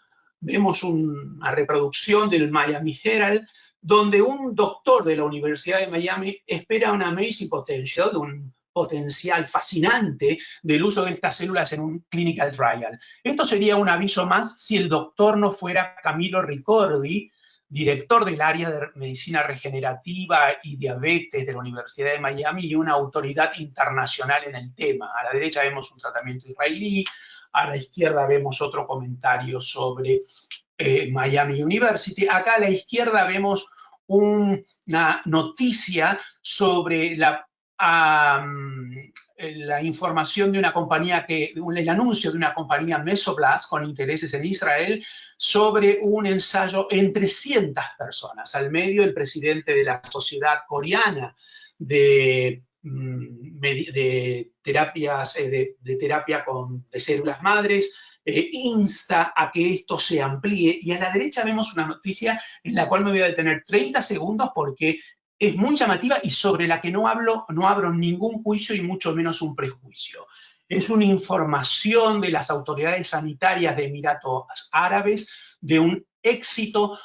vemos una reproducción del Miami Herald, donde un doctor de la Universidad de Miami espera una amazing potential, un potencial fascinante del uso de estas células en un clinical trial. Esto sería un aviso más si el doctor no fuera Camilo Ricordi, director del área de medicina regenerativa y diabetes de la Universidad de Miami y una autoridad internacional en el tema. A la derecha vemos un tratamiento israelí, a la izquierda vemos otro comentario sobre Miami University. Acá a la izquierda vemos una noticia sobre la información de una compañía, el anuncio de una compañía Mesoblast con intereses en Israel sobre un ensayo en 300 personas. Al medio, el presidente de la Sociedad Coreana de terapia de células madres, insta a que esto se amplíe. Y a la derecha vemos una noticia en la cual me voy a detener 30 segundos porque es muy llamativa y sobre la que no abro ningún juicio y mucho menos un prejuicio. Es una información de las autoridades sanitarias de Emiratos Árabes de un éxito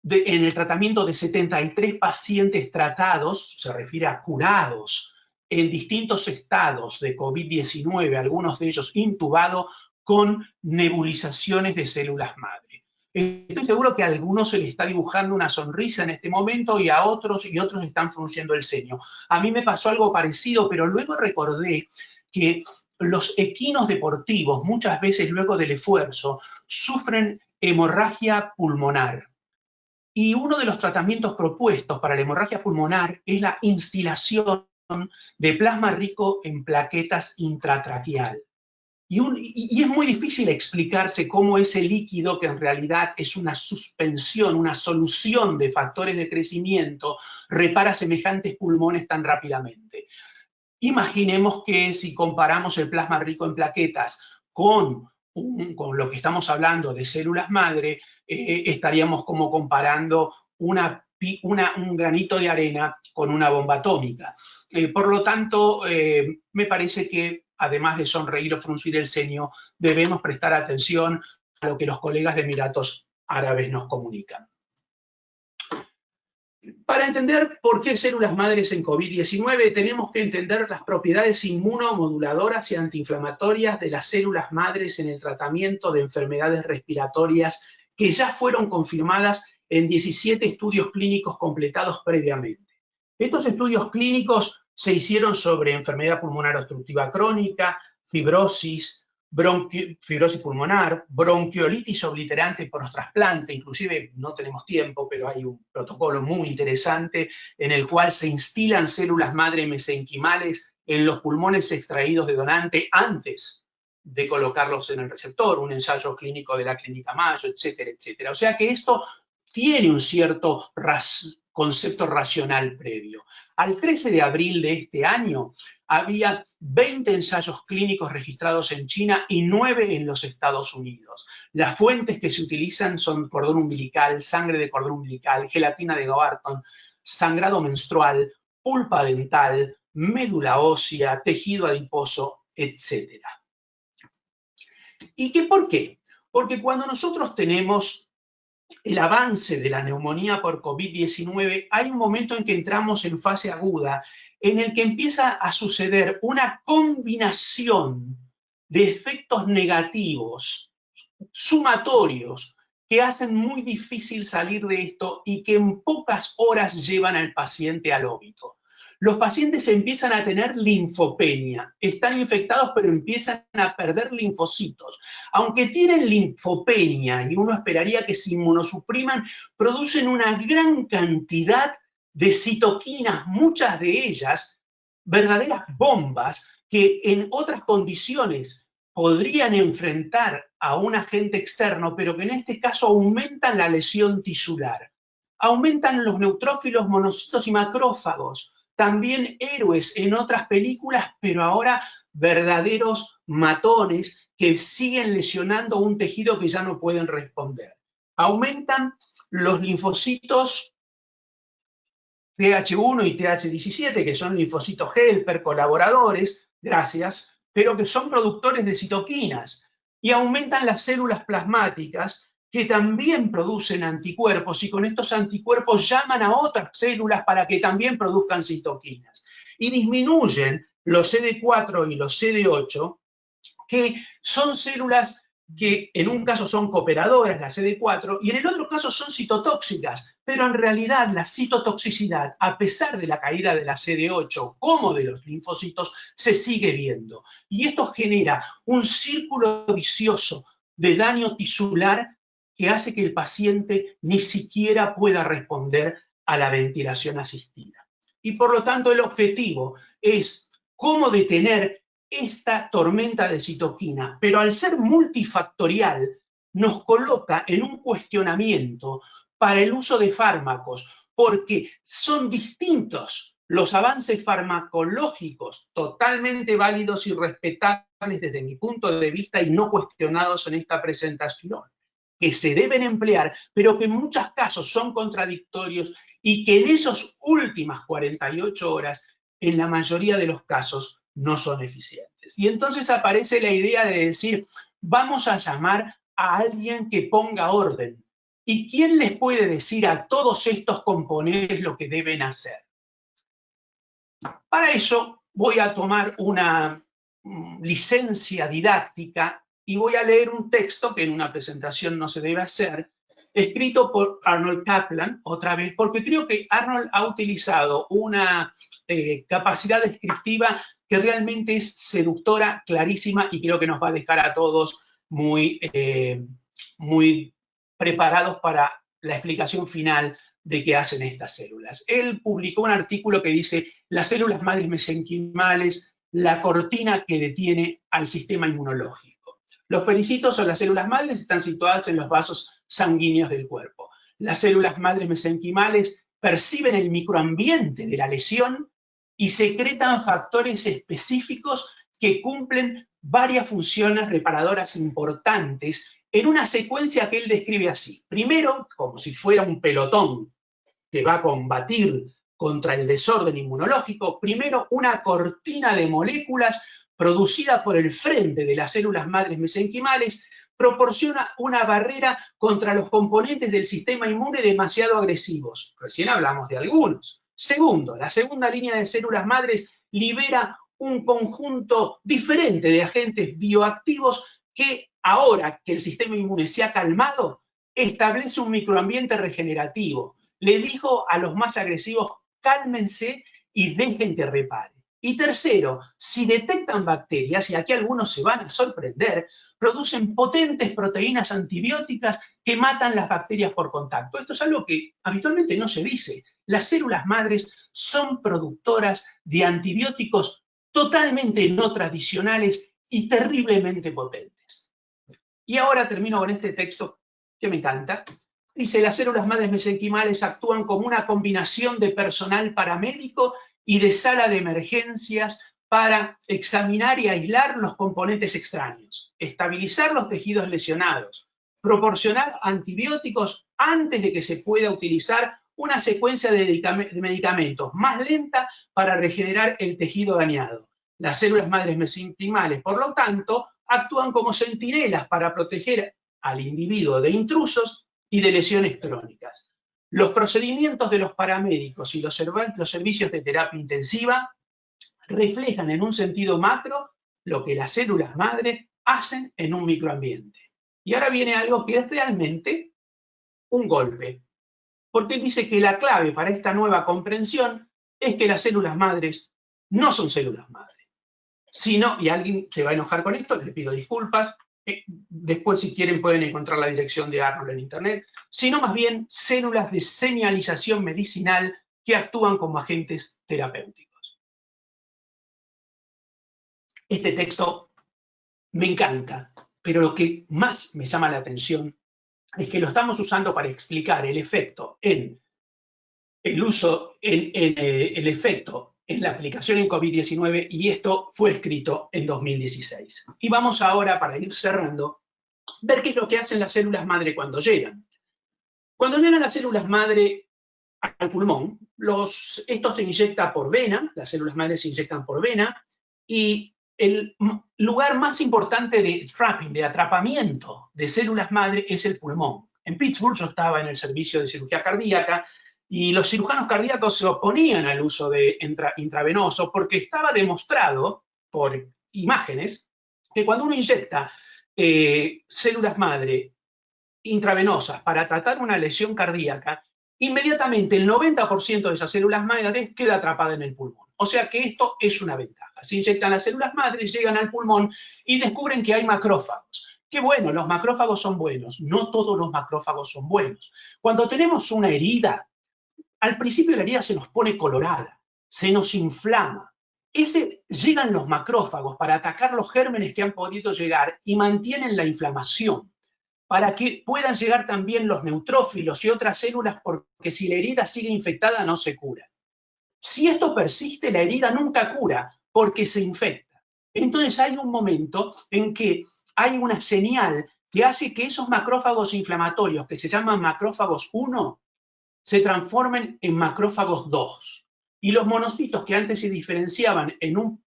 en el tratamiento de 73 pacientes tratados, se refiere a curados, en distintos estados de COVID-19, algunos de ellos intubados, con nebulizaciones de células madre. Estoy seguro que a algunos se les está dibujando una sonrisa en este momento y a otros están frunciendo el ceño. A mí me pasó algo parecido, pero luego recordé que los equinos deportivos, muchas veces luego del esfuerzo, sufren hemorragia pulmonar. Y uno de los tratamientos propuestos para la hemorragia pulmonar es la instilación de plasma rico en plaquetas intratraqueal. Y es muy difícil explicarse cómo ese líquido, que en realidad es una suspensión, una solución de factores de crecimiento, repara semejantes pulmones tan rápidamente. Imaginemos que si comparamos el plasma rico en plaquetas con lo que estamos hablando de células madre, estaríamos como comparando un granito de arena con una bomba atómica. Por lo tanto, me parece que además de sonreír o fruncir el ceño, debemos prestar atención a lo que los colegas de Emiratos Árabes nos comunican. Para entender por qué células madres en COVID-19, tenemos que entender las propiedades inmunomoduladoras y antiinflamatorias de las células madres en el tratamiento de enfermedades respiratorias que ya fueron confirmadas en 17 estudios clínicos completados previamente. Estos estudios clínicos se hicieron sobre enfermedad pulmonar obstructiva crónica, fibrosis pulmonar, bronquiolitis obliterante por trasplante, inclusive no tenemos tiempo, pero hay un protocolo muy interesante en el cual se instilan células madre mesenquimales en los pulmones extraídos de donante antes de colocarlos en el receptor, un ensayo clínico de la Clínica Mayo, etcétera, etcétera. O sea que esto tiene un cierto concepto racional previo. Al 13 de abril de este año había 20 ensayos clínicos registrados en China y 9 en los Estados Unidos. Las fuentes que se utilizan son cordón umbilical, sangre de cordón umbilical, gelatina de Wharton, sangrado menstrual, pulpa dental, médula ósea, tejido adiposo, etc. ¿Y por qué? Porque cuando nosotros tenemos el avance de la neumonía por COVID-19, hay un momento en que entramos en fase aguda, en el que empieza a suceder una combinación de efectos negativos, sumatorios, que hacen muy difícil salir de esto y que en pocas horas llevan al paciente al óbito. Los pacientes empiezan a tener linfopenia, están infectados pero empiezan a perder linfocitos. Aunque tienen linfopenia y uno esperaría que se inmunosupriman, producen una gran cantidad de citoquinas, muchas de ellas verdaderas bombas que en otras condiciones podrían enfrentar a un agente externo, pero que en este caso aumentan la lesión tisular. Aumentan los neutrófilos, monocitos y macrófagos, también héroes en otras películas, pero ahora verdaderos matones que siguen lesionando un tejido que ya no pueden responder. Aumentan los linfocitos TH1 y TH17, que son linfocitos helper, colaboradores, gracias, pero que son productores de citoquinas. Y aumentan las células plasmáticas, que también producen anticuerpos, y con estos anticuerpos llaman a otras células para que también produzcan citoquinas. Y disminuyen los CD4 y los CD8, que son células que en un caso son cooperadoras, la CD4, y en el otro caso son citotóxicas, pero en realidad la citotoxicidad, a pesar de la caída de la CD8 como de los linfocitos, se sigue viendo. Y esto genera un círculo vicioso de daño tisular que hace que el paciente ni siquiera pueda responder a la ventilación asistida. Y por lo tanto el objetivo es cómo detener esta tormenta de citoquina, pero al ser multifactorial nos coloca en un cuestionamiento para el uso de fármacos, porque son distintos los avances farmacológicos totalmente válidos y respetables desde mi punto de vista y no cuestionados en esta presentación, que se deben emplear, pero que en muchos casos son contradictorios y que en esas últimas 48 horas, en la mayoría de los casos, no son eficientes. Y entonces aparece la idea de decir, vamos a llamar a alguien que ponga orden. ¿Y quién les puede decir a todos estos componentes lo que deben hacer? Para eso voy a tomar una licencia didáctica y voy a leer un texto que en una presentación no se debe hacer, escrito por Arnold Kaplan, otra vez, porque creo que Arnold ha utilizado una capacidad descriptiva que realmente es seductora, clarísima, y creo que nos va a dejar a todos muy preparados para la explicación final de qué hacen estas células. Él publicó un artículo que dice, las células madres mesenquimales, la cortina que detiene al sistema inmunológico. Los pericitos o las células madres están situadas en los vasos sanguíneos del cuerpo. Las células madres mesenquimales perciben el microambiente de la lesión y secretan factores específicos que cumplen varias funciones reparadoras importantes en una secuencia que él describe así. Primero, como si fuera un pelotón que va a combatir contra el desorden inmunológico, primero una cortina de moléculas producida por el frente de las células madres mesenquimales proporciona una barrera contra los componentes del sistema inmune demasiado agresivos. Recién hablamos de algunos. Segundo, la segunda línea de células madres libera un conjunto diferente de agentes bioactivos que ahora que el sistema inmune se ha calmado, establece un microambiente regenerativo. Le dijo a los más agresivos, cálmense y dejen que repare. Y tercero, si detectan bacterias, y aquí algunos se van a sorprender, producen potentes proteínas antibióticas que matan las bacterias por contacto. Esto es algo que habitualmente no se dice. Las células madres son productoras de antibióticos totalmente no tradicionales y terriblemente potentes. Y ahora termino con este texto que me encanta. Dice, las células madres mesenquimales actúan como una combinación de personal paramédico y de sala de emergencias para examinar y aislar los componentes extraños, estabilizar los tejidos lesionados, proporcionar antibióticos antes de que se pueda utilizar una secuencia de medicamentos más lenta para regenerar el tejido dañado. Las células madres mesenquimales, por lo tanto, actúan como centinelas para proteger al individuo de intrusos y de lesiones crónicas. Los procedimientos de los paramédicos y los servicios de terapia intensiva reflejan en un sentido macro lo que las células madre hacen en un microambiente. Y ahora viene algo que es realmente un golpe, porque él dice que la clave para esta nueva comprensión es que las células madres no son células madre, sino, y alguien se va a enojar con esto, le pido disculpas, después si quieren pueden encontrar la dirección de Arnold en internet, sino más bien células de señalización medicinal que actúan como agentes terapéuticos. Este texto me encanta, pero lo que más me llama la atención es que lo estamos usando para explicar el efecto en el uso, el efecto en la aplicación en COVID-19, y esto fue escrito en 2016. Y vamos ahora, para ir cerrando, ver qué es lo que hacen las células madre cuando llegan. Cuando llegan las células madre al pulmón, esto se inyecta por vena, las células madre se inyectan por vena, y el lugar más importante de trapping, de atrapamiento de células madre es el pulmón. En Pittsburgh yo estaba en el servicio de cirugía cardíaca y los cirujanos cardíacos se oponían al uso de intravenoso porque estaba demostrado por imágenes que cuando uno inyecta células madre intravenosas para tratar una lesión cardíaca, inmediatamente el 90% de esas células madres queda atrapada en el pulmón. O sea que esto es una ventaja. Se inyectan las células madres, llegan al pulmón y descubren que hay macrófagos. Qué bueno, los macrófagos son buenos. No todos los macrófagos son buenos. Cuando tenemos una herida, al principio la herida se nos pone colorada, se nos inflama. Llegan los macrófagos para atacar los gérmenes que han podido llegar y mantienen la inflamación, para que puedan llegar también los neutrófilos y otras células, porque si la herida sigue infectada no se cura. Si esto persiste, la herida nunca cura porque se infecta. Entonces hay un momento en que hay una señal que hace que esos macrófagos inflamatorios, que se llaman macrófagos 1, se transformen en macrófagos 2. Y los monocitos que antes se diferenciaban en un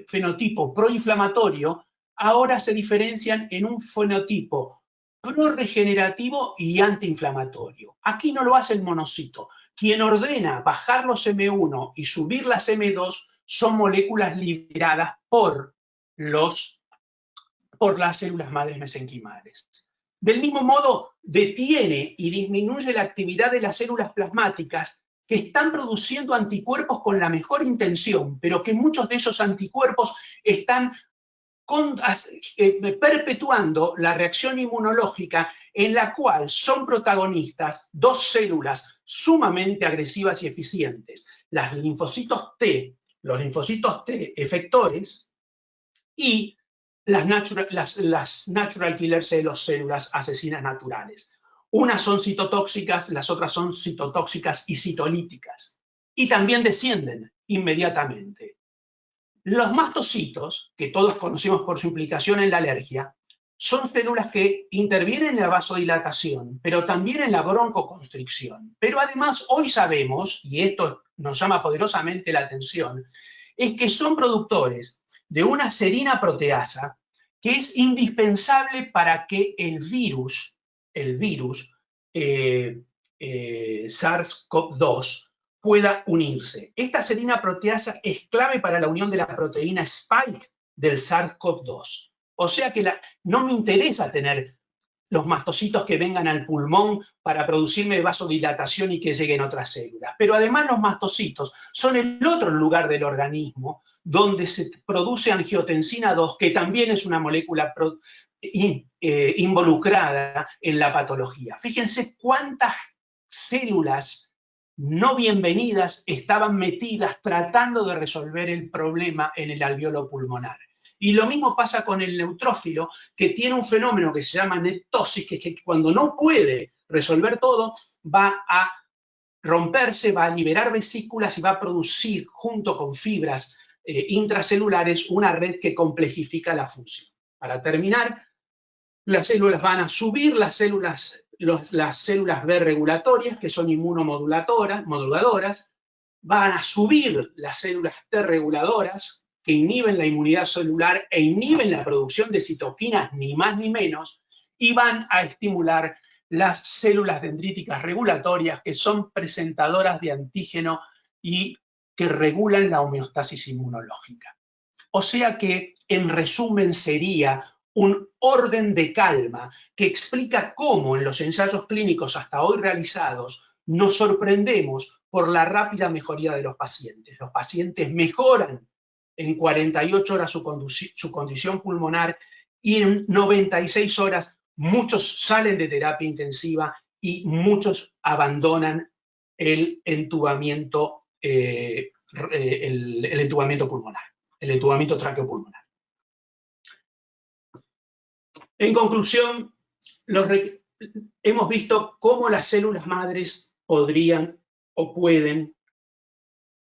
fenotipo proinflamatorio, ahora se diferencian en un fenotipo pro-regenerativo y antiinflamatorio. Aquí no lo hace el monocito. Quien ordena bajar los M1 y subir las M2 son moléculas liberadas por las células madres mesenquimales. Del mismo modo, detiene y disminuye la actividad de las células plasmáticas que están produciendo anticuerpos con la mejor intención, pero que muchos de esos anticuerpos están perpetuando la reacción inmunológica en la cual son protagonistas dos células sumamente agresivas y eficientes, los linfocitos T efectores y las natural killer cells, células asesinas naturales. Unas son citotóxicas, las otras son citotóxicas y citolíticas. Y también descienden inmediatamente. Los mastocitos, que todos conocemos por su implicación en la alergia, son células que intervienen en la vasodilatación, pero también en la broncoconstricción. Pero además hoy sabemos, y esto nos llama poderosamente la atención, es que son productores de una serina proteasa que es indispensable para que el virus SARS-CoV-2 pueda unirse. Esta serina proteasa es clave para la unión de la proteína spike del SARS-CoV-2. O sea que no me interesa tener los mastocitos que vengan al pulmón para producirme vasodilatación y que lleguen otras células. Pero además los mastocitos son el otro lugar del organismo donde se produce angiotensina 2, que también es una molécula involucrada en la patología. Fíjense cuántas células no bienvenidas estaban metidas tratando de resolver el problema en el alveolo pulmonar. Y lo mismo pasa con el neutrófilo, que tiene un fenómeno que se llama netosis, que es que cuando no puede resolver todo, va a romperse, va a liberar vesículas y va a producir, junto con fibras intracelulares, una red que complejifica la función. Para terminar, las células van a subir las células B regulatorias, que son inmunomoduladoras, van a subir las células T reguladoras, que inhiben la inmunidad celular e inhiben la producción de citoquinas, ni más ni menos, y van a estimular las células dendríticas regulatorias, que son presentadoras de antígeno y que regulan la homeostasis inmunológica. O sea que, en resumen, sería un orden de calma que explica cómo en los ensayos clínicos hasta hoy realizados nos sorprendemos por la rápida mejoría de los pacientes. Los pacientes mejoran en 48 horas su condición pulmonar y en 96 horas muchos salen de terapia intensiva y muchos abandonan el entubamiento, el entubamiento pulmonar, el entubamiento traqueopulmonar. En conclusión, hemos visto cómo las células madres podrían o pueden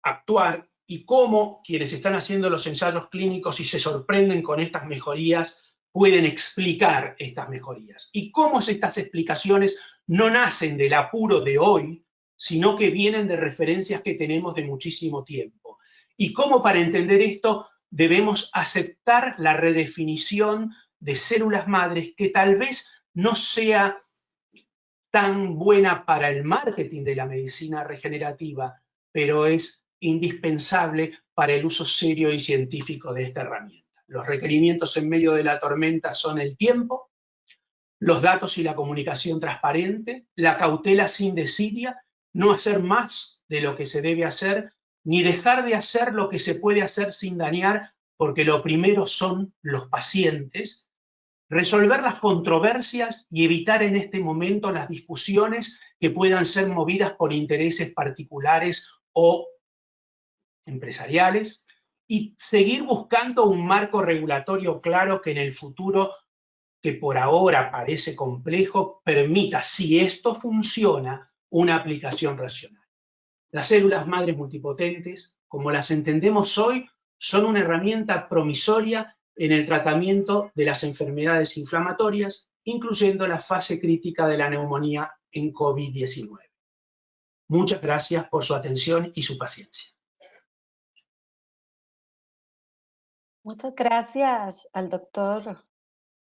actuar y cómo quienes están haciendo los ensayos clínicos y se sorprenden con estas mejorías pueden explicar estas mejorías. Y cómo estas explicaciones no nacen del apuro de hoy, sino que vienen de referencias que tenemos de muchísimo tiempo. Y cómo para entender esto debemos aceptar la redefinición de células madres que tal vez no sea tan buena para el marketing de la medicina regenerativa, pero es indispensable para el uso serio y científico de esta herramienta. Los requerimientos en medio de la tormenta son el tiempo, los datos y la comunicación transparente, la cautela sin desidia, no hacer más de lo que se debe hacer, ni dejar de hacer lo que se puede hacer sin dañar, porque lo primero son los pacientes, resolver las controversias y evitar en este momento las discusiones que puedan ser movidas por intereses particulares o empresariales, y seguir buscando un marco regulatorio claro que en el futuro, que por ahora parece complejo, permita, si esto funciona, una aplicación racional. Las células madres multipotentes, como las entendemos hoy, son una herramienta promisoria en el tratamiento de las enfermedades inflamatorias, incluyendo la fase crítica de la neumonía en COVID-19. Muchas gracias por su atención y su paciencia. Muchas gracias al doctor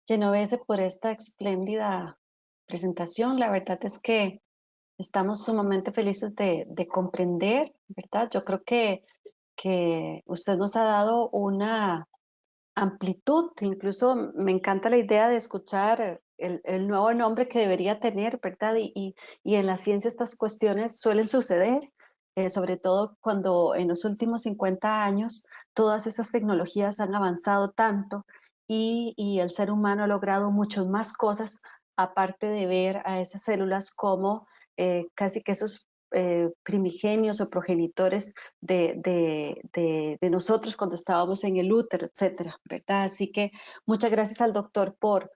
Genovese por esta espléndida presentación. La verdad es que estamos sumamente felices de comprender, ¿verdad? Yo creo que usted nos ha dado una amplitud, incluso me encanta la idea de escuchar el nuevo nombre que debería tener, ¿verdad? Y en la ciencia estas cuestiones suelen suceder, sobre todo cuando en los últimos 50 años todas esas tecnologías han avanzado tanto y el ser humano ha logrado muchas más cosas, aparte de ver a esas células como casi que esos primigenios o progenitores de nosotros cuando estábamos en el útero, etcétera, ¿verdad? Así que muchas gracias al doctor por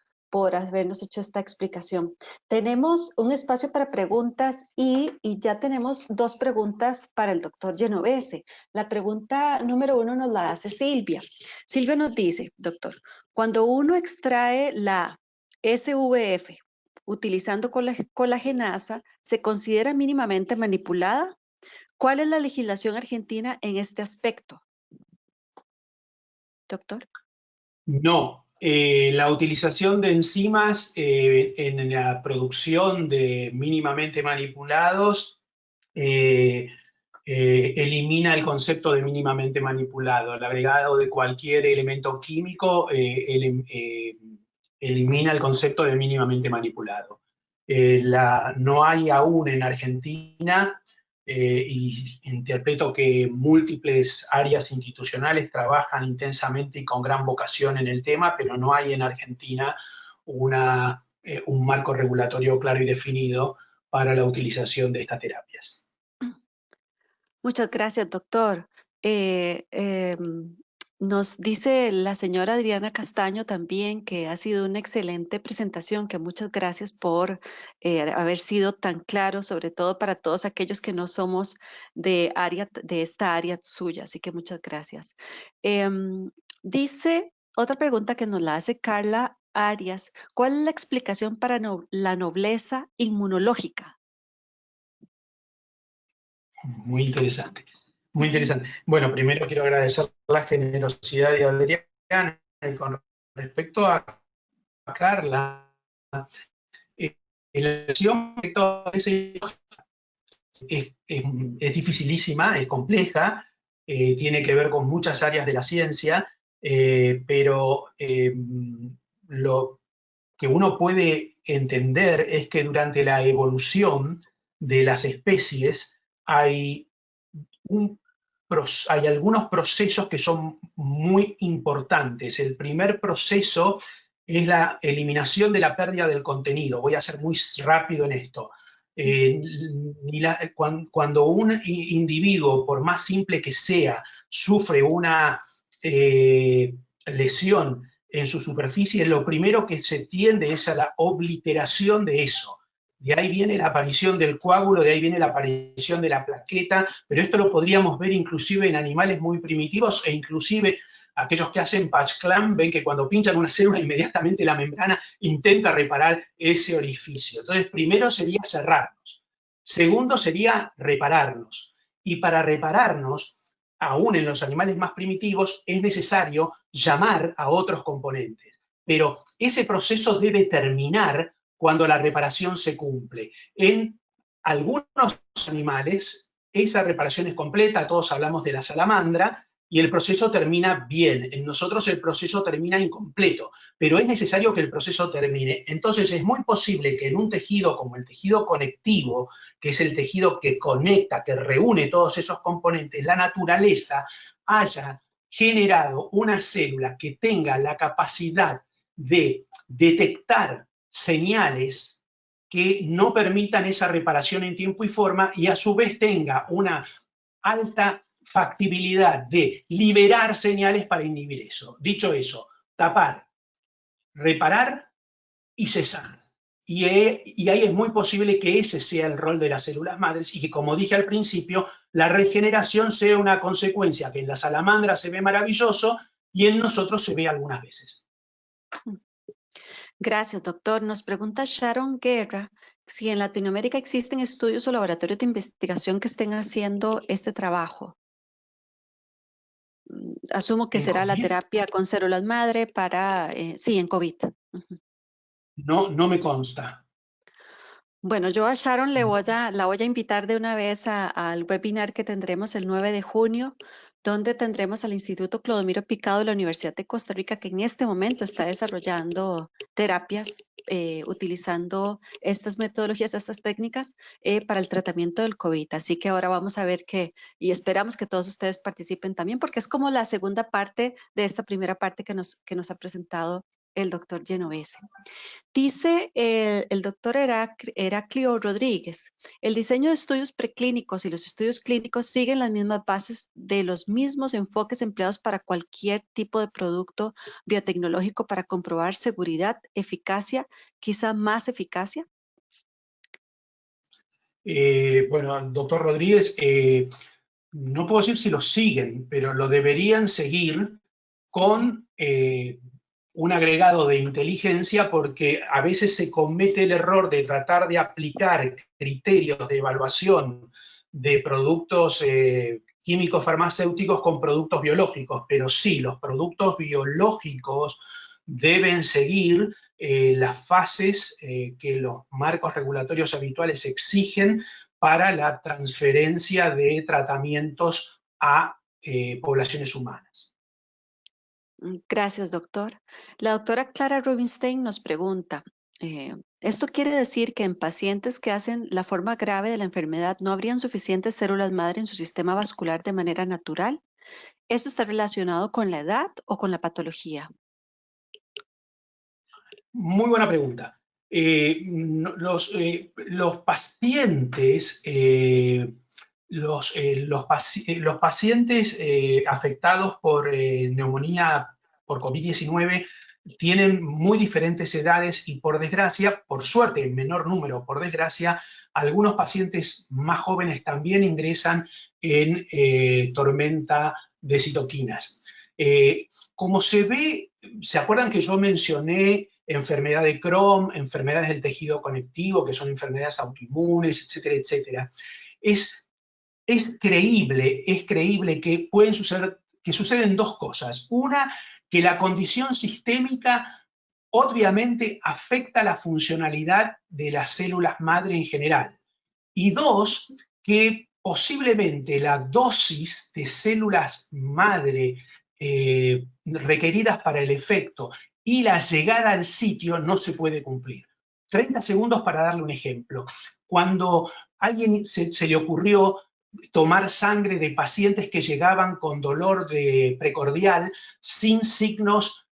habernos hecho esta explicación. Tenemos un espacio para preguntas y ya tenemos 2 preguntas para el doctor Genovese. La pregunta número 1 nos la hace Silvia. Silvia nos dice, doctor, cuando uno extrae la SVF utilizando colagenasa, ¿se considera mínimamente manipulada? ¿Cuál es la legislación argentina en este aspecto? Doctor. No, la utilización de enzimas en la producción de mínimamente manipulados elimina el concepto de mínimamente manipulado. El agregado de cualquier elemento químico elimina el concepto de mínimamente manipulado. No hay aún en Argentina, y interpreto que múltiples áreas institucionales trabajan intensamente y con gran vocación en el tema, pero no hay en Argentina un marco regulatorio claro y definido para la utilización de estas terapias. Muchas gracias, doctor. Nos dice la señora Adriana Castaño también que ha sido una excelente presentación, que muchas gracias por haber sido tan claro, sobre todo para todos aquellos que no somos de esta área suya, así que muchas gracias. Dice otra pregunta que nos la hace Carla Arias, ¿cuál es la explicación para la nobleza inmunológica? Muy interesante, muy interesante. Bueno, primero quiero agradecer la generosidad de Adriana. Y con respecto a Carla, la elección es dificilísima, es compleja, tiene que ver con muchas áreas de la ciencia, pero lo que uno puede entender es que durante la evolución de las especies hay algunos procesos que son muy importantes. El primer proceso es la eliminación de la pérdida del contenido. Voy a ser muy rápido en esto. Cuando un individuo, por más simple que sea, sufre una lesión en su superficie, lo primero que se tiende es a la obliteración de eso. De ahí viene la aparición del coágulo, de ahí viene la aparición de la plaqueta, pero esto lo podríamos ver inclusive en animales muy primitivos e inclusive aquellos que hacen patch-clamp ven que cuando pinchan una célula, inmediatamente la membrana intenta reparar ese orificio. Entonces, primero sería cerrarnos. Segundo sería repararnos. Y para repararnos, aún en los animales más primitivos, es necesario llamar a otros componentes. Pero ese proceso debe terminar cuando la reparación se cumple. En algunos animales, esa reparación es completa, todos hablamos de la salamandra, y el proceso termina bien. En nosotros el proceso termina incompleto, pero es necesario que el proceso termine. Entonces es muy posible que en un tejido como el tejido conectivo, que es el tejido que conecta, que reúne todos esos componentes, la naturaleza haya generado una célula que tenga la capacidad de detectar señales que no permitan esa reparación en tiempo y forma y a su vez tenga una alta factibilidad de liberar señales para inhibir eso. Dicho eso, tapar, reparar y cesar. Y ahí es muy posible que ese sea el rol de las células madres y que, como dije al principio, la regeneración sea una consecuencia que en la salamandra se ve maravilloso y en nosotros se ve algunas veces. Gracias, doctor. Nos pregunta Sharon Guerra si en Latinoamérica existen estudios o laboratorios de investigación que estén haciendo este trabajo. Asumo que será la terapia con células madre para, sí, en COVID. No me consta. Bueno, yo a Sharon la voy a invitar de una vez al webinar que tendremos el 9 de junio, donde tendremos al Instituto Clodomiro Picado de la Universidad de Costa Rica, que en este momento está desarrollando terapias utilizando estas metodologías, estas técnicas para el tratamiento del COVID. Así que ahora vamos a ver y esperamos que todos ustedes participen también, porque es como la segunda parte de esta primera parte que nos ha presentado el doctor Genovese. Dice el doctor Heraclio Rodríguez, el diseño de estudios preclínicos y los estudios clínicos siguen las mismas bases de los mismos enfoques empleados para cualquier tipo de producto biotecnológico para comprobar seguridad, eficacia, quizá más eficacia. Bueno, doctor Rodríguez, no puedo decir si lo siguen, pero lo deberían seguir con un agregado de inteligencia, porque a veces se comete el error de tratar de aplicar criterios de evaluación de productos químicos farmacéuticos con productos biológicos, pero sí, los productos biológicos deben seguir las fases que los marcos regulatorios habituales exigen para la transferencia de tratamientos a poblaciones humanas. Gracias, doctor. La doctora Clara Rubinstein nos pregunta, ¿esto quiere decir que en pacientes que hacen la forma grave de la enfermedad no habrían suficientes células madre en su sistema vascular de manera natural? ¿Esto está relacionado con la edad o con la patología? Muy buena pregunta. Los pacientes, los pacientes afectados por neumonía por COVID-19 tienen muy diferentes edades y, por desgracia, por suerte, en menor número, por desgracia, algunos pacientes más jóvenes también ingresan en tormenta de citoquinas. Como se ve, ¿se acuerdan que yo mencioné enfermedad de Crohn, enfermedades del tejido conectivo, que son enfermedades autoinmunes, etcétera, etcétera? Es creíble que suceden dos cosas. Una, que la condición sistémica obviamente afecta la funcionalidad de las células madre en general. Y dos, que posiblemente la dosis de células madre requeridas para el efecto y la llegada al sitio no se puede cumplir. 30 segundos para darle un ejemplo. Cuando a alguien se le ocurrió tomar sangre de pacientes que llegaban con dolor precordial sin signos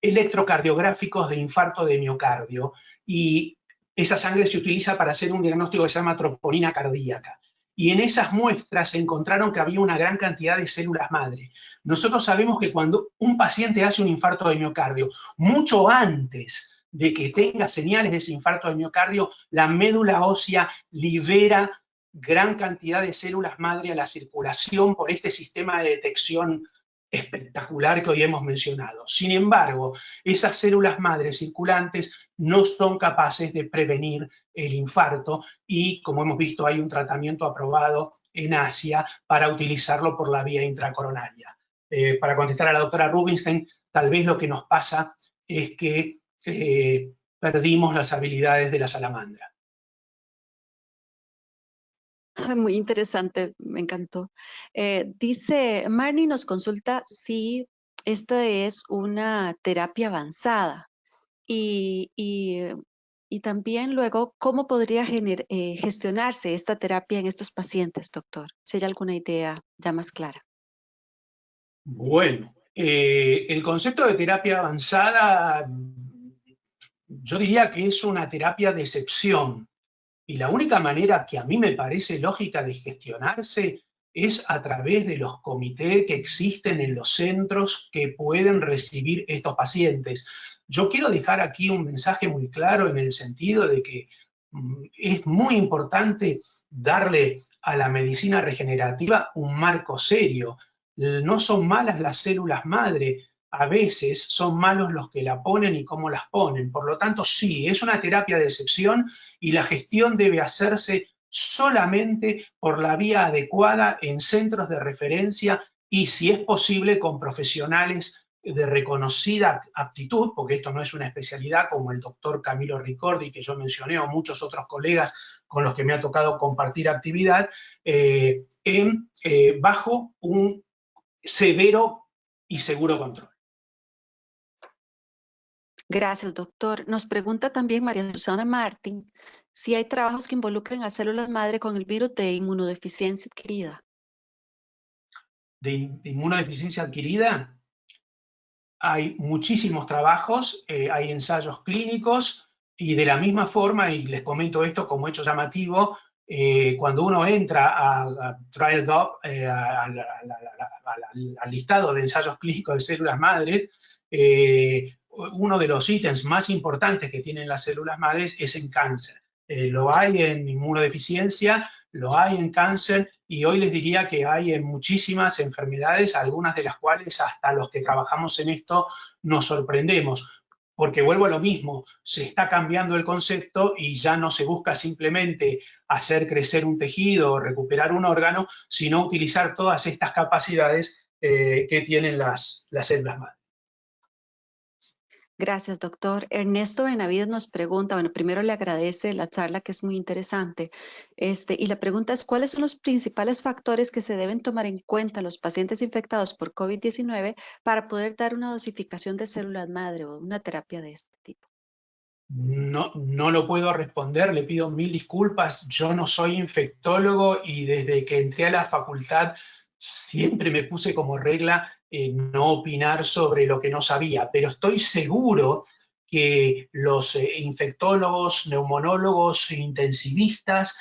electrocardiográficos de infarto de miocardio, y esa sangre se utiliza para hacer un diagnóstico que se llama troponina cardíaca. Y en esas muestras se encontraron que había una gran cantidad de células madre. Nosotros sabemos que cuando un paciente hace un infarto de miocardio, mucho antes de que tenga señales de ese infarto de miocardio, la médula ósea libera gran cantidad de células madre a la circulación por este sistema de detección espectacular que hoy hemos mencionado. Sin embargo, esas células madre circulantes no son capaces de prevenir el infarto y, como hemos visto, hay un tratamiento aprobado en Asia para utilizarlo por la vía intracoronaria. Para contestar a la doctora Rubinstein, tal vez lo que nos pasa es que perdimos las habilidades de la salamandra. Muy interesante, me encantó. Dice, Marnie nos consulta si esta es una terapia avanzada y, y, y también luego cómo podría gestionarse esta terapia en estos pacientes, doctor, si hay alguna idea ya más clara. Bueno, el concepto de terapia avanzada, yo diría que es una terapia de excepción. Y la única manera que a mí me parece lógica de gestionarse es a través de los comités que existen en los centros que pueden recibir estos pacientes. Yo quiero dejar aquí un mensaje muy claro en el sentido de que es muy importante darle a la medicina regenerativa un marco serio. No son malas las células madre, a veces son malos los que la ponen y cómo las ponen. Por lo tanto, sí, es una terapia de excepción y la gestión debe hacerse solamente por la vía adecuada en centros de referencia y, si es posible, con profesionales de reconocida aptitud, porque esto no es una especialidad como el doctor Camilo Ricordi, que yo mencioné, o muchos otros colegas con los que me ha tocado compartir actividad, bajo un severo y seguro control. Gracias, doctor. Nos pregunta también María Susana Martín si hay trabajos que involucren a células madre con el virus de inmunodeficiencia adquirida. De inmunodeficiencia adquirida, hay muchísimos trabajos, hay ensayos clínicos y de la misma forma, y les comento esto como hecho llamativo, cuando uno entra a TrialGov, al listado de ensayos clínicos de células madres, uno de los ítems más importantes que tienen las células madres es en cáncer. Lo hay en inmunodeficiencia, lo hay en cáncer y hoy les diría que hay en muchísimas enfermedades, algunas de las cuales hasta los que trabajamos en esto nos sorprendemos. Porque vuelvo a lo mismo, se está cambiando el concepto y ya no se busca simplemente hacer crecer un tejido o recuperar un órgano, sino utilizar todas estas capacidades que tienen las células madre. Gracias, doctor. Ernesto Benavides nos pregunta, bueno, primero le agradece la charla que es muy interesante, y la pregunta es, ¿cuáles son los principales factores que se deben tomar en cuenta los pacientes infectados por COVID-19 para poder dar una dosificación de células madre o una terapia de este tipo? No lo puedo responder, le pido mil disculpas. Yo no soy infectólogo y desde que entré a la facultad siempre me puse como regla no opinar sobre lo que no sabía, pero estoy seguro que los infectólogos, neumonólogos, intensivistas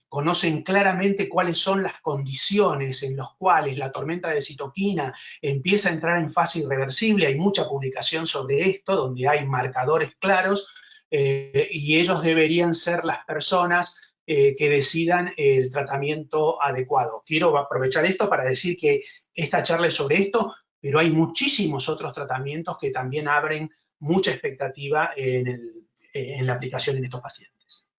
conocen claramente cuáles son las condiciones en las cuales la tormenta de citoquina empieza a entrar en fase irreversible. Hay mucha publicación sobre esto, donde hay marcadores claros, y ellos deberían ser las personas que decidan el tratamiento adecuado. Quiero aprovechar esto para decir que esta charla es sobre esto, pero hay muchísimos otros tratamientos que también abren mucha expectativa en la aplicación en estos pacientes.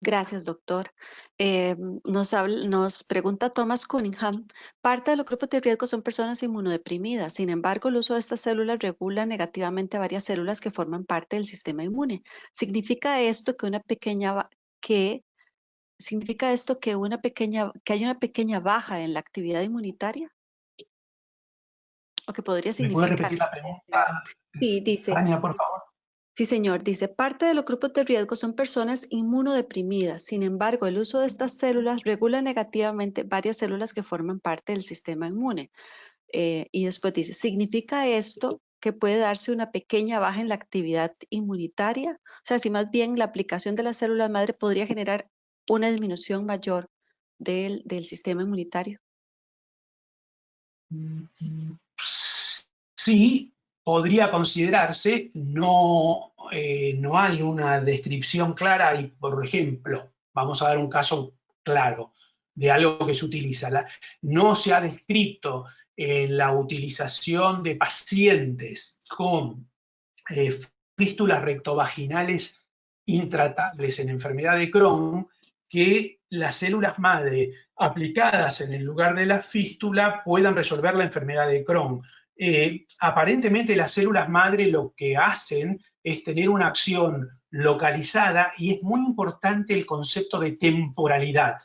Gracias, doctor. Nos pregunta Thomas Cunningham, parte de los grupos de riesgo son personas inmunodeprimidas, sin embargo, el uso de estas células regula negativamente a varias células que forman parte del sistema inmune. ¿Significa esto que que hay una pequeña baja en la actividad inmunitaria? ¿O que podría ¿Me puede significar? repetir la pregunta, Sí, dice. Tania, por favor? Sí, señor. Dice, parte de los grupos de riesgo son personas inmunodeprimidas. Sin embargo, el uso de estas células regula negativamente varias células que forman parte del sistema inmune. Y después dice, ¿significa esto que puede darse una pequeña baja en la actividad inmunitaria? O sea, si más bien la aplicación de las células madre podría generar una disminución mayor del sistema inmunitario. Sí, podría considerarse, no hay una descripción clara y, por ejemplo, vamos a dar un caso claro de algo que se utiliza. No se ha descrito la utilización de pacientes con fístulas rectovaginales intratables en enfermedad de Crohn, que las células madre aplicadas en el lugar de la fístula puedan resolver la enfermedad de Crohn. Aparentemente las células madre lo que hacen es tener una acción localizada, y es muy importante el concepto de temporalidad.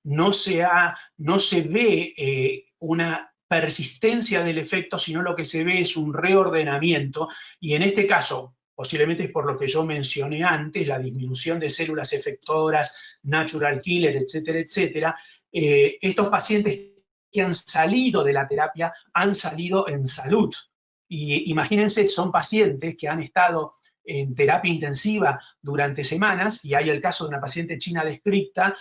No se ve una persistencia del efecto, sino lo que se ve es un reordenamiento, y en este caso, posiblemente es por lo que yo mencioné antes, la disminución de células efectoras, natural killer, etcétera, etcétera. Estos pacientes que han salido de la terapia han salido en salud. Y imagínense, son pacientes que han estado en terapia intensiva durante semanas, y hay el caso de una paciente china descrita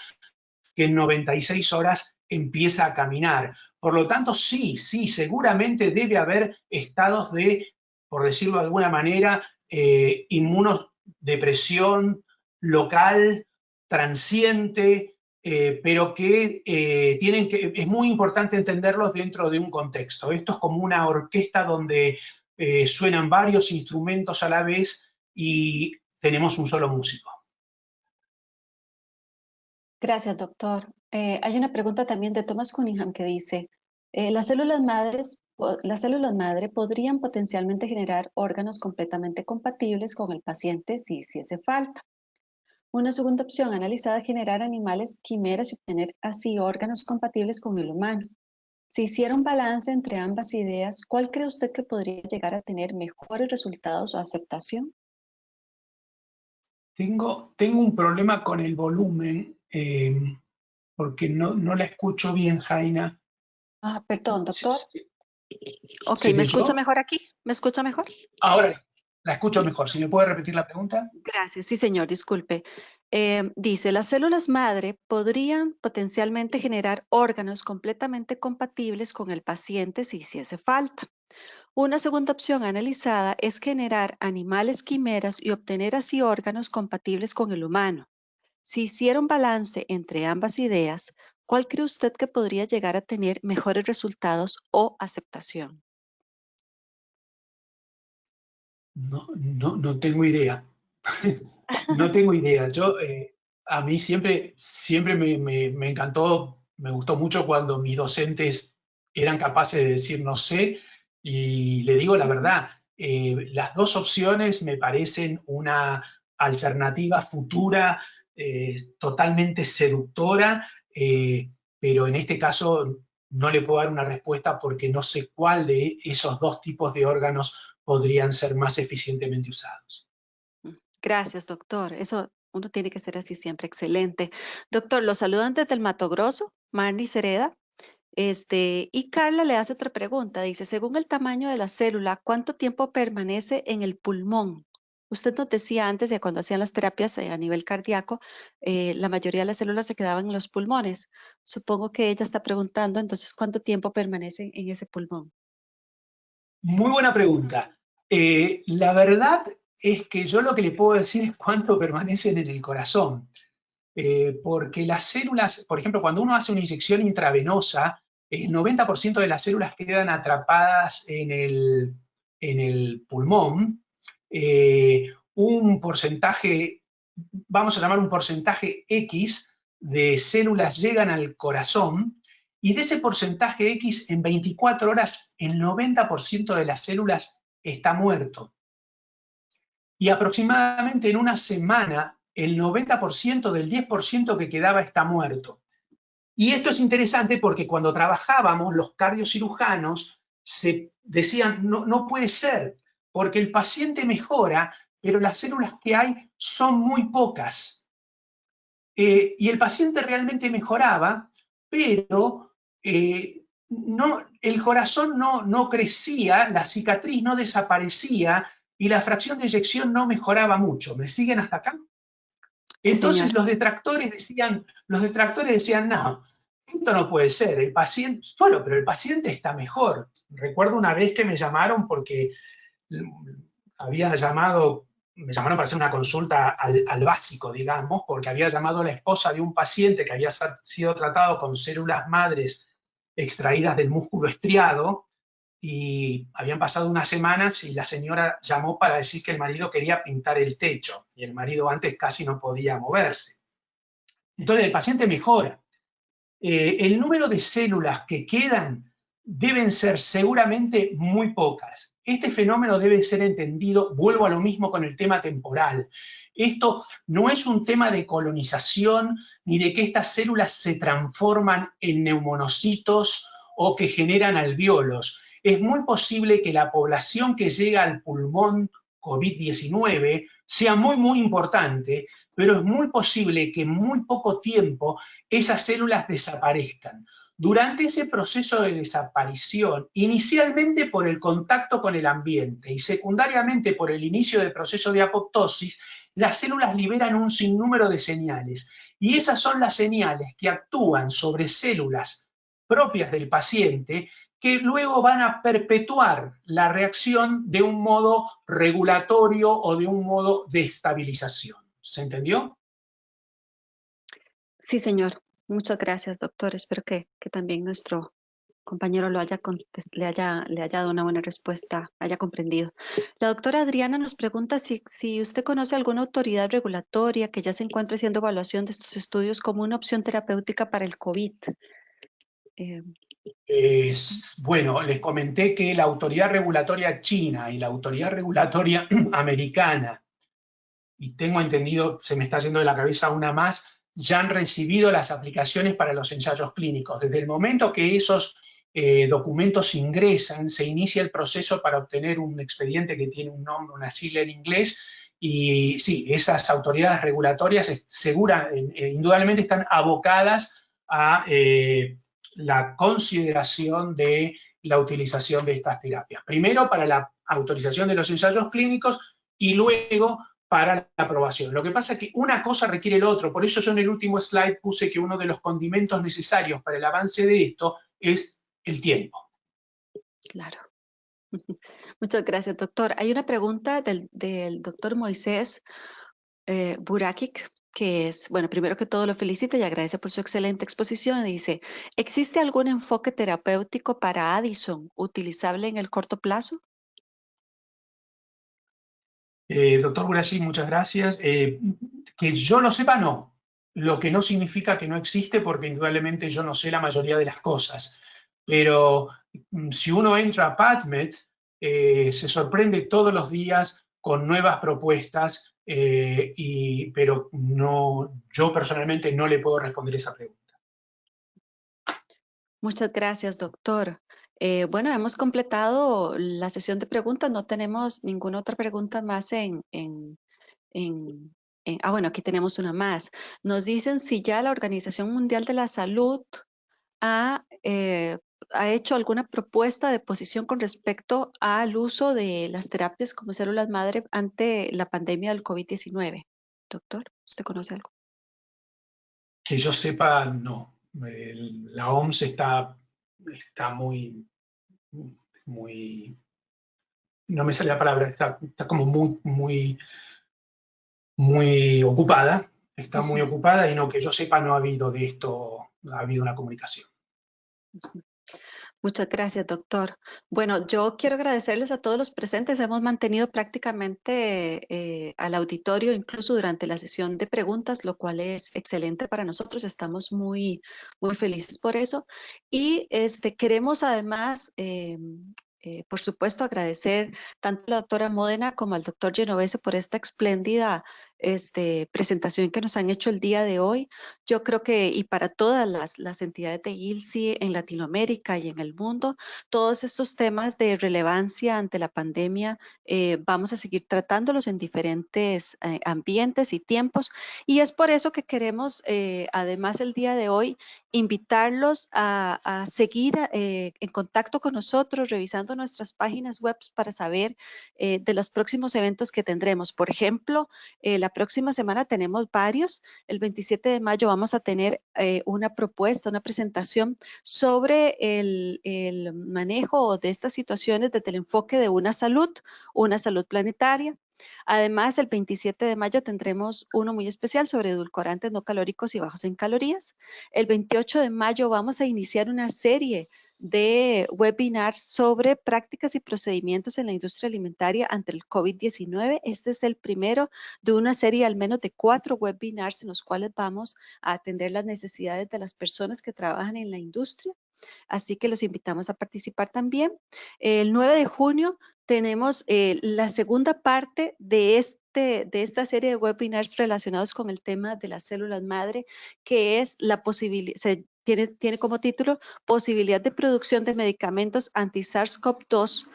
que en 96 horas empieza a caminar. Por lo tanto, sí, seguramente debe haber estados de, por decirlo de alguna manera, inmunodepresión local, transiente, pero que es muy importante entenderlos dentro de un contexto. Esto es como una orquesta donde suenan varios instrumentos a la vez y tenemos un solo músico. Gracias, doctor. Hay una pregunta también de Thomas Cunningham que dice, las células madre podrían potencialmente generar órganos completamente compatibles con el paciente si hiciese falta. Una segunda opción analizada es generar animales quimeras y obtener así órganos compatibles con el humano. Si hiciera un balance entre ambas ideas, ¿cuál cree usted que podría llegar a tener mejores resultados o aceptación? Tengo un problema con el volumen, porque no la escucho bien, Jaina. Ah, perdón, doctor. Ok, ¿Se ¿me me escucha oyó? mejor aquí? ¿Me escucha mejor? Ahora la escucho mejor. ¿Si me puede repetir la pregunta? Gracias, sí, señor, disculpe. Dice, las células madre podrían potencialmente generar órganos completamente compatibles con el paciente si hiciese falta. Una segunda opción analizada es generar animales quimeras y obtener así órganos compatibles con el humano. Si hiciera un balance entre ambas ideas, ¿cuál cree usted que podría llegar a tener mejores resultados o aceptación? No tengo idea. No tengo idea. A mí siempre me encantó, me gustó mucho cuando mis docentes eran capaces de decir no sé, y le digo la verdad, las dos opciones me parecen una alternativa futura totalmente seductora, pero en este caso no le puedo dar una respuesta porque no sé cuál de esos dos tipos de órganos podrían ser más eficientemente usados. Gracias, doctor. Eso uno tiene que ser así siempre. Excelente. Doctor, los saludan desde el Mato Grosso, Marnie Cereda. Y Carla le hace otra pregunta. Dice, según el tamaño de la célula, ¿cuánto tiempo permanece en el pulmón? Usted nos decía antes de cuando hacían las terapias a nivel cardíaco, la mayoría de las células se quedaban en los pulmones. Supongo que ella está preguntando, entonces, ¿cuánto tiempo permanece en ese pulmón? Muy buena pregunta. La verdad es que yo lo que le puedo decir es cuánto permanecen en el corazón. Porque las células, por ejemplo, cuando uno hace una inyección intravenosa, el 90% de las células quedan atrapadas en el pulmón. Un porcentaje, vamos a llamar un porcentaje X de células llegan al corazón, y de ese porcentaje X, en 24 horas, el 90% de las células está muerto. Y aproximadamente en una semana, el 90% del 10% que quedaba está muerto. Y esto es interesante porque cuando trabajábamos, los cardiocirujanos se decían, no puede ser, porque el paciente mejora, pero las células que hay son muy pocas. Y el paciente realmente mejoraba, pero el corazón no crecía, la cicatriz no desaparecía y la fracción de eyección no mejoraba mucho. ¿Me siguen hasta acá? Sí, señor. Entonces los detractores decían, no, esto no puede ser, el paciente, bueno, pero el paciente está mejor. Recuerdo una vez que me llamaron porque había llamado me llamaron para hacer una consulta al básico, digamos, porque había llamado a la esposa de un paciente que había sido tratado con células madres extraídas del músculo estriado, y habían pasado unas semanas y la señora llamó para decir que el marido quería pintar el techo, y el marido antes casi no podía moverse. Entonces el paciente mejora. El número de células que quedan deben ser seguramente muy pocas. Este fenómeno debe ser entendido, vuelvo a lo mismo con el tema temporal. Esto no es un tema de colonización ni de que estas células se transforman en neumonocitos o que generan alvéolos. Es muy posible que la población que llega al pulmón COVID-19 sea muy importante, pero es muy posible que en muy poco tiempo esas células desaparezcan. Durante ese proceso de desaparición, inicialmente por el contacto con el ambiente y secundariamente por el inicio del proceso de apoptosis, las células liberan un sinnúmero de señales, y esas son las señales que actúan sobre células propias del paciente, que luego van a perpetuar la reacción de un modo regulatorio o de un modo de estabilización. ¿Se entendió? Sí, señor. Muchas gracias, doctor. Espero que también nuestro compañero le haya dado una buena respuesta, haya comprendido. La doctora Adriana nos pregunta si usted conoce alguna autoridad regulatoria que ya se encuentre haciendo evaluación de estos estudios como una opción terapéutica para el COVID. Bueno, les comenté que la autoridad regulatoria china y la autoridad regulatoria americana, y tengo entendido, se me está yendo de la cabeza una más, ya han recibido las aplicaciones para los ensayos clínicos. Desde el momento que esos documentos ingresan, se inicia el proceso para obtener un expediente que tiene un nombre, una sigla en inglés, y sí, esas autoridades regulatorias indudablemente están abocadas a la consideración de la utilización de estas terapias. Primero para la autorización de los ensayos clínicos y luego para la aprobación. Lo que pasa es que una cosa requiere el otro, por eso yo en el último slide puse que uno de los condimentos necesarios para el avance de esto es el tiempo. Claro. Muchas gracias, doctor. Hay una pregunta del doctor Moisés Burakic, que es, bueno, primero que todo lo felicita y agradece por su excelente exposición. Dice, ¿existe algún enfoque terapéutico para Addison utilizable en el corto plazo? Doctor Burakic, muchas gracias. Que yo lo sepa, no. Lo que no significa que no existe, porque indudablemente yo no sé la mayoría de las cosas. Pero si uno entra a PubMed, se sorprende todos los días con nuevas propuestas, pero no, yo personalmente no le puedo responder esa pregunta. Muchas gracias, doctor. Bueno, hemos completado la sesión de preguntas. No tenemos ninguna otra pregunta más bueno, aquí tenemos una más. Nos dicen si ya la Organización Mundial de la Salud ha hecho alguna propuesta de posición con respecto al uso de las terapias como células madre ante la pandemia del COVID-19. Doctor, ¿usted conoce algo? Que yo sepa, no. La OMS está muy, no me sale la palabra, está como muy ocupada, está muy ocupada, y no, que yo sepa, no ha habido de esto, ha habido una comunicación. Muchas gracias, doctor. Bueno, yo quiero agradecerles a todos los presentes. Hemos mantenido prácticamente al auditorio incluso durante la sesión de preguntas, lo cual es excelente para nosotros. Estamos muy felices por eso. Y queremos además, por supuesto, agradecer tanto a la doctora Módena como al doctor Genovese por esta espléndida presentación que nos han hecho el día de hoy. Yo creo que, y para todas las entidades de ILSI en Latinoamérica y en el mundo, todos estos temas de relevancia ante la pandemia, vamos a seguir tratándolos en diferentes ambientes y tiempos. Y es por eso que queremos, además, el día de hoy, invitarlos a seguir en contacto con nosotros, revisando nuestras páginas web para saber de los próximos eventos que tendremos. Por ejemplo, la próxima semana tenemos varios. El 27 de mayo vamos a tener una propuesta, una presentación sobre el manejo de estas situaciones desde el enfoque de una salud planetaria. Además, el 27 de mayo tendremos uno muy especial sobre edulcorantes no calóricos y bajos en calorías. El 28 de mayo vamos a iniciar una serie de webinars sobre prácticas y procedimientos en la industria alimentaria ante el COVID-19. Este es el primero de una serie al menos de 4 webinars en los cuales vamos a atender las necesidades de las personas que trabajan en la industria. Así que los invitamos a participar también. El 9 de junio tenemos la segunda parte de esta serie de webinars relacionados con el tema de las células madre, que es la posibilidad, tiene como título Posibilidad de producción de medicamentos anti-SARS-CoV-2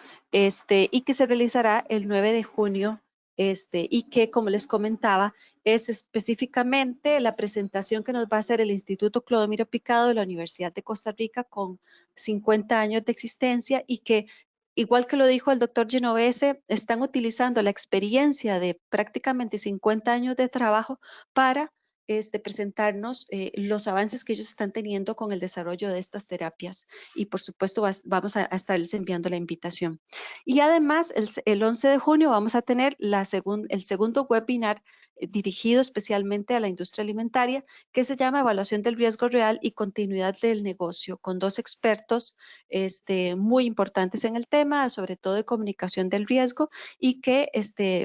y que se realizará el 9 de junio y que, como les comentaba, es específicamente la presentación que nos va a hacer el Instituto Clodomiro Picado de la Universidad de Costa Rica con 50 años de existencia y que, igual que lo dijo el doctor Genovese, están utilizando la experiencia de prácticamente 50 años de trabajo para presentarnos los avances que ellos están teniendo con el desarrollo de estas terapias y por supuesto vamos a estarles enviando la invitación. Y además el 11 de junio vamos a tener el segundo webinar dirigido especialmente a la industria alimentaria que se llama Evaluación del Riesgo Real y Continuidad del Negocio, con 2 expertos muy importantes en el tema, sobre todo de comunicación del riesgo y que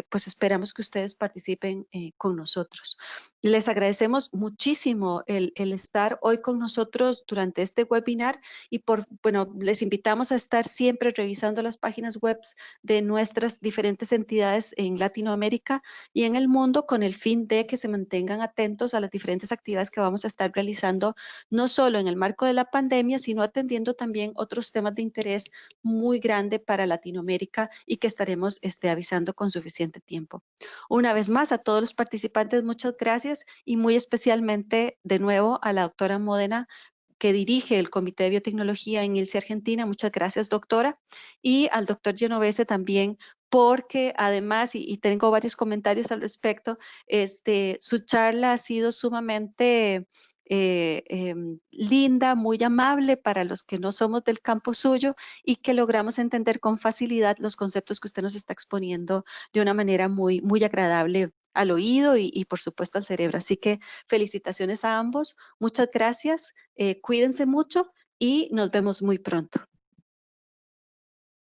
pues esperamos que ustedes participen con nosotros. Les agradecemos muchísimo el estar hoy con nosotros durante este webinar y les invitamos a estar siempre revisando las páginas web de nuestras diferentes entidades en Latinoamérica y en el mundo con el fin de que se mantengan atentos a las diferentes actividades que vamos a estar realizando, no solo en el marco de la pandemia, sino atendiendo también otros temas de interés muy grande para Latinoamérica y que estaremos avisando con suficiente tiempo. Una vez más, a todos los participantes, muchas gracias y muy especialmente de nuevo a la doctora Módena, que dirige el Comité de Biotecnología en ILSE Argentina. Muchas gracias, doctora. Y al doctor Genovese también, porque además, y tengo varios comentarios al respecto, su charla ha sido sumamente linda, muy amable para los que no somos del campo suyo y que logramos entender con facilidad los conceptos que usted nos está exponiendo de una manera muy, muy agradable al oído y por supuesto al cerebro. Así que felicitaciones a ambos. Muchas gracias. Cuídense mucho y nos vemos muy pronto.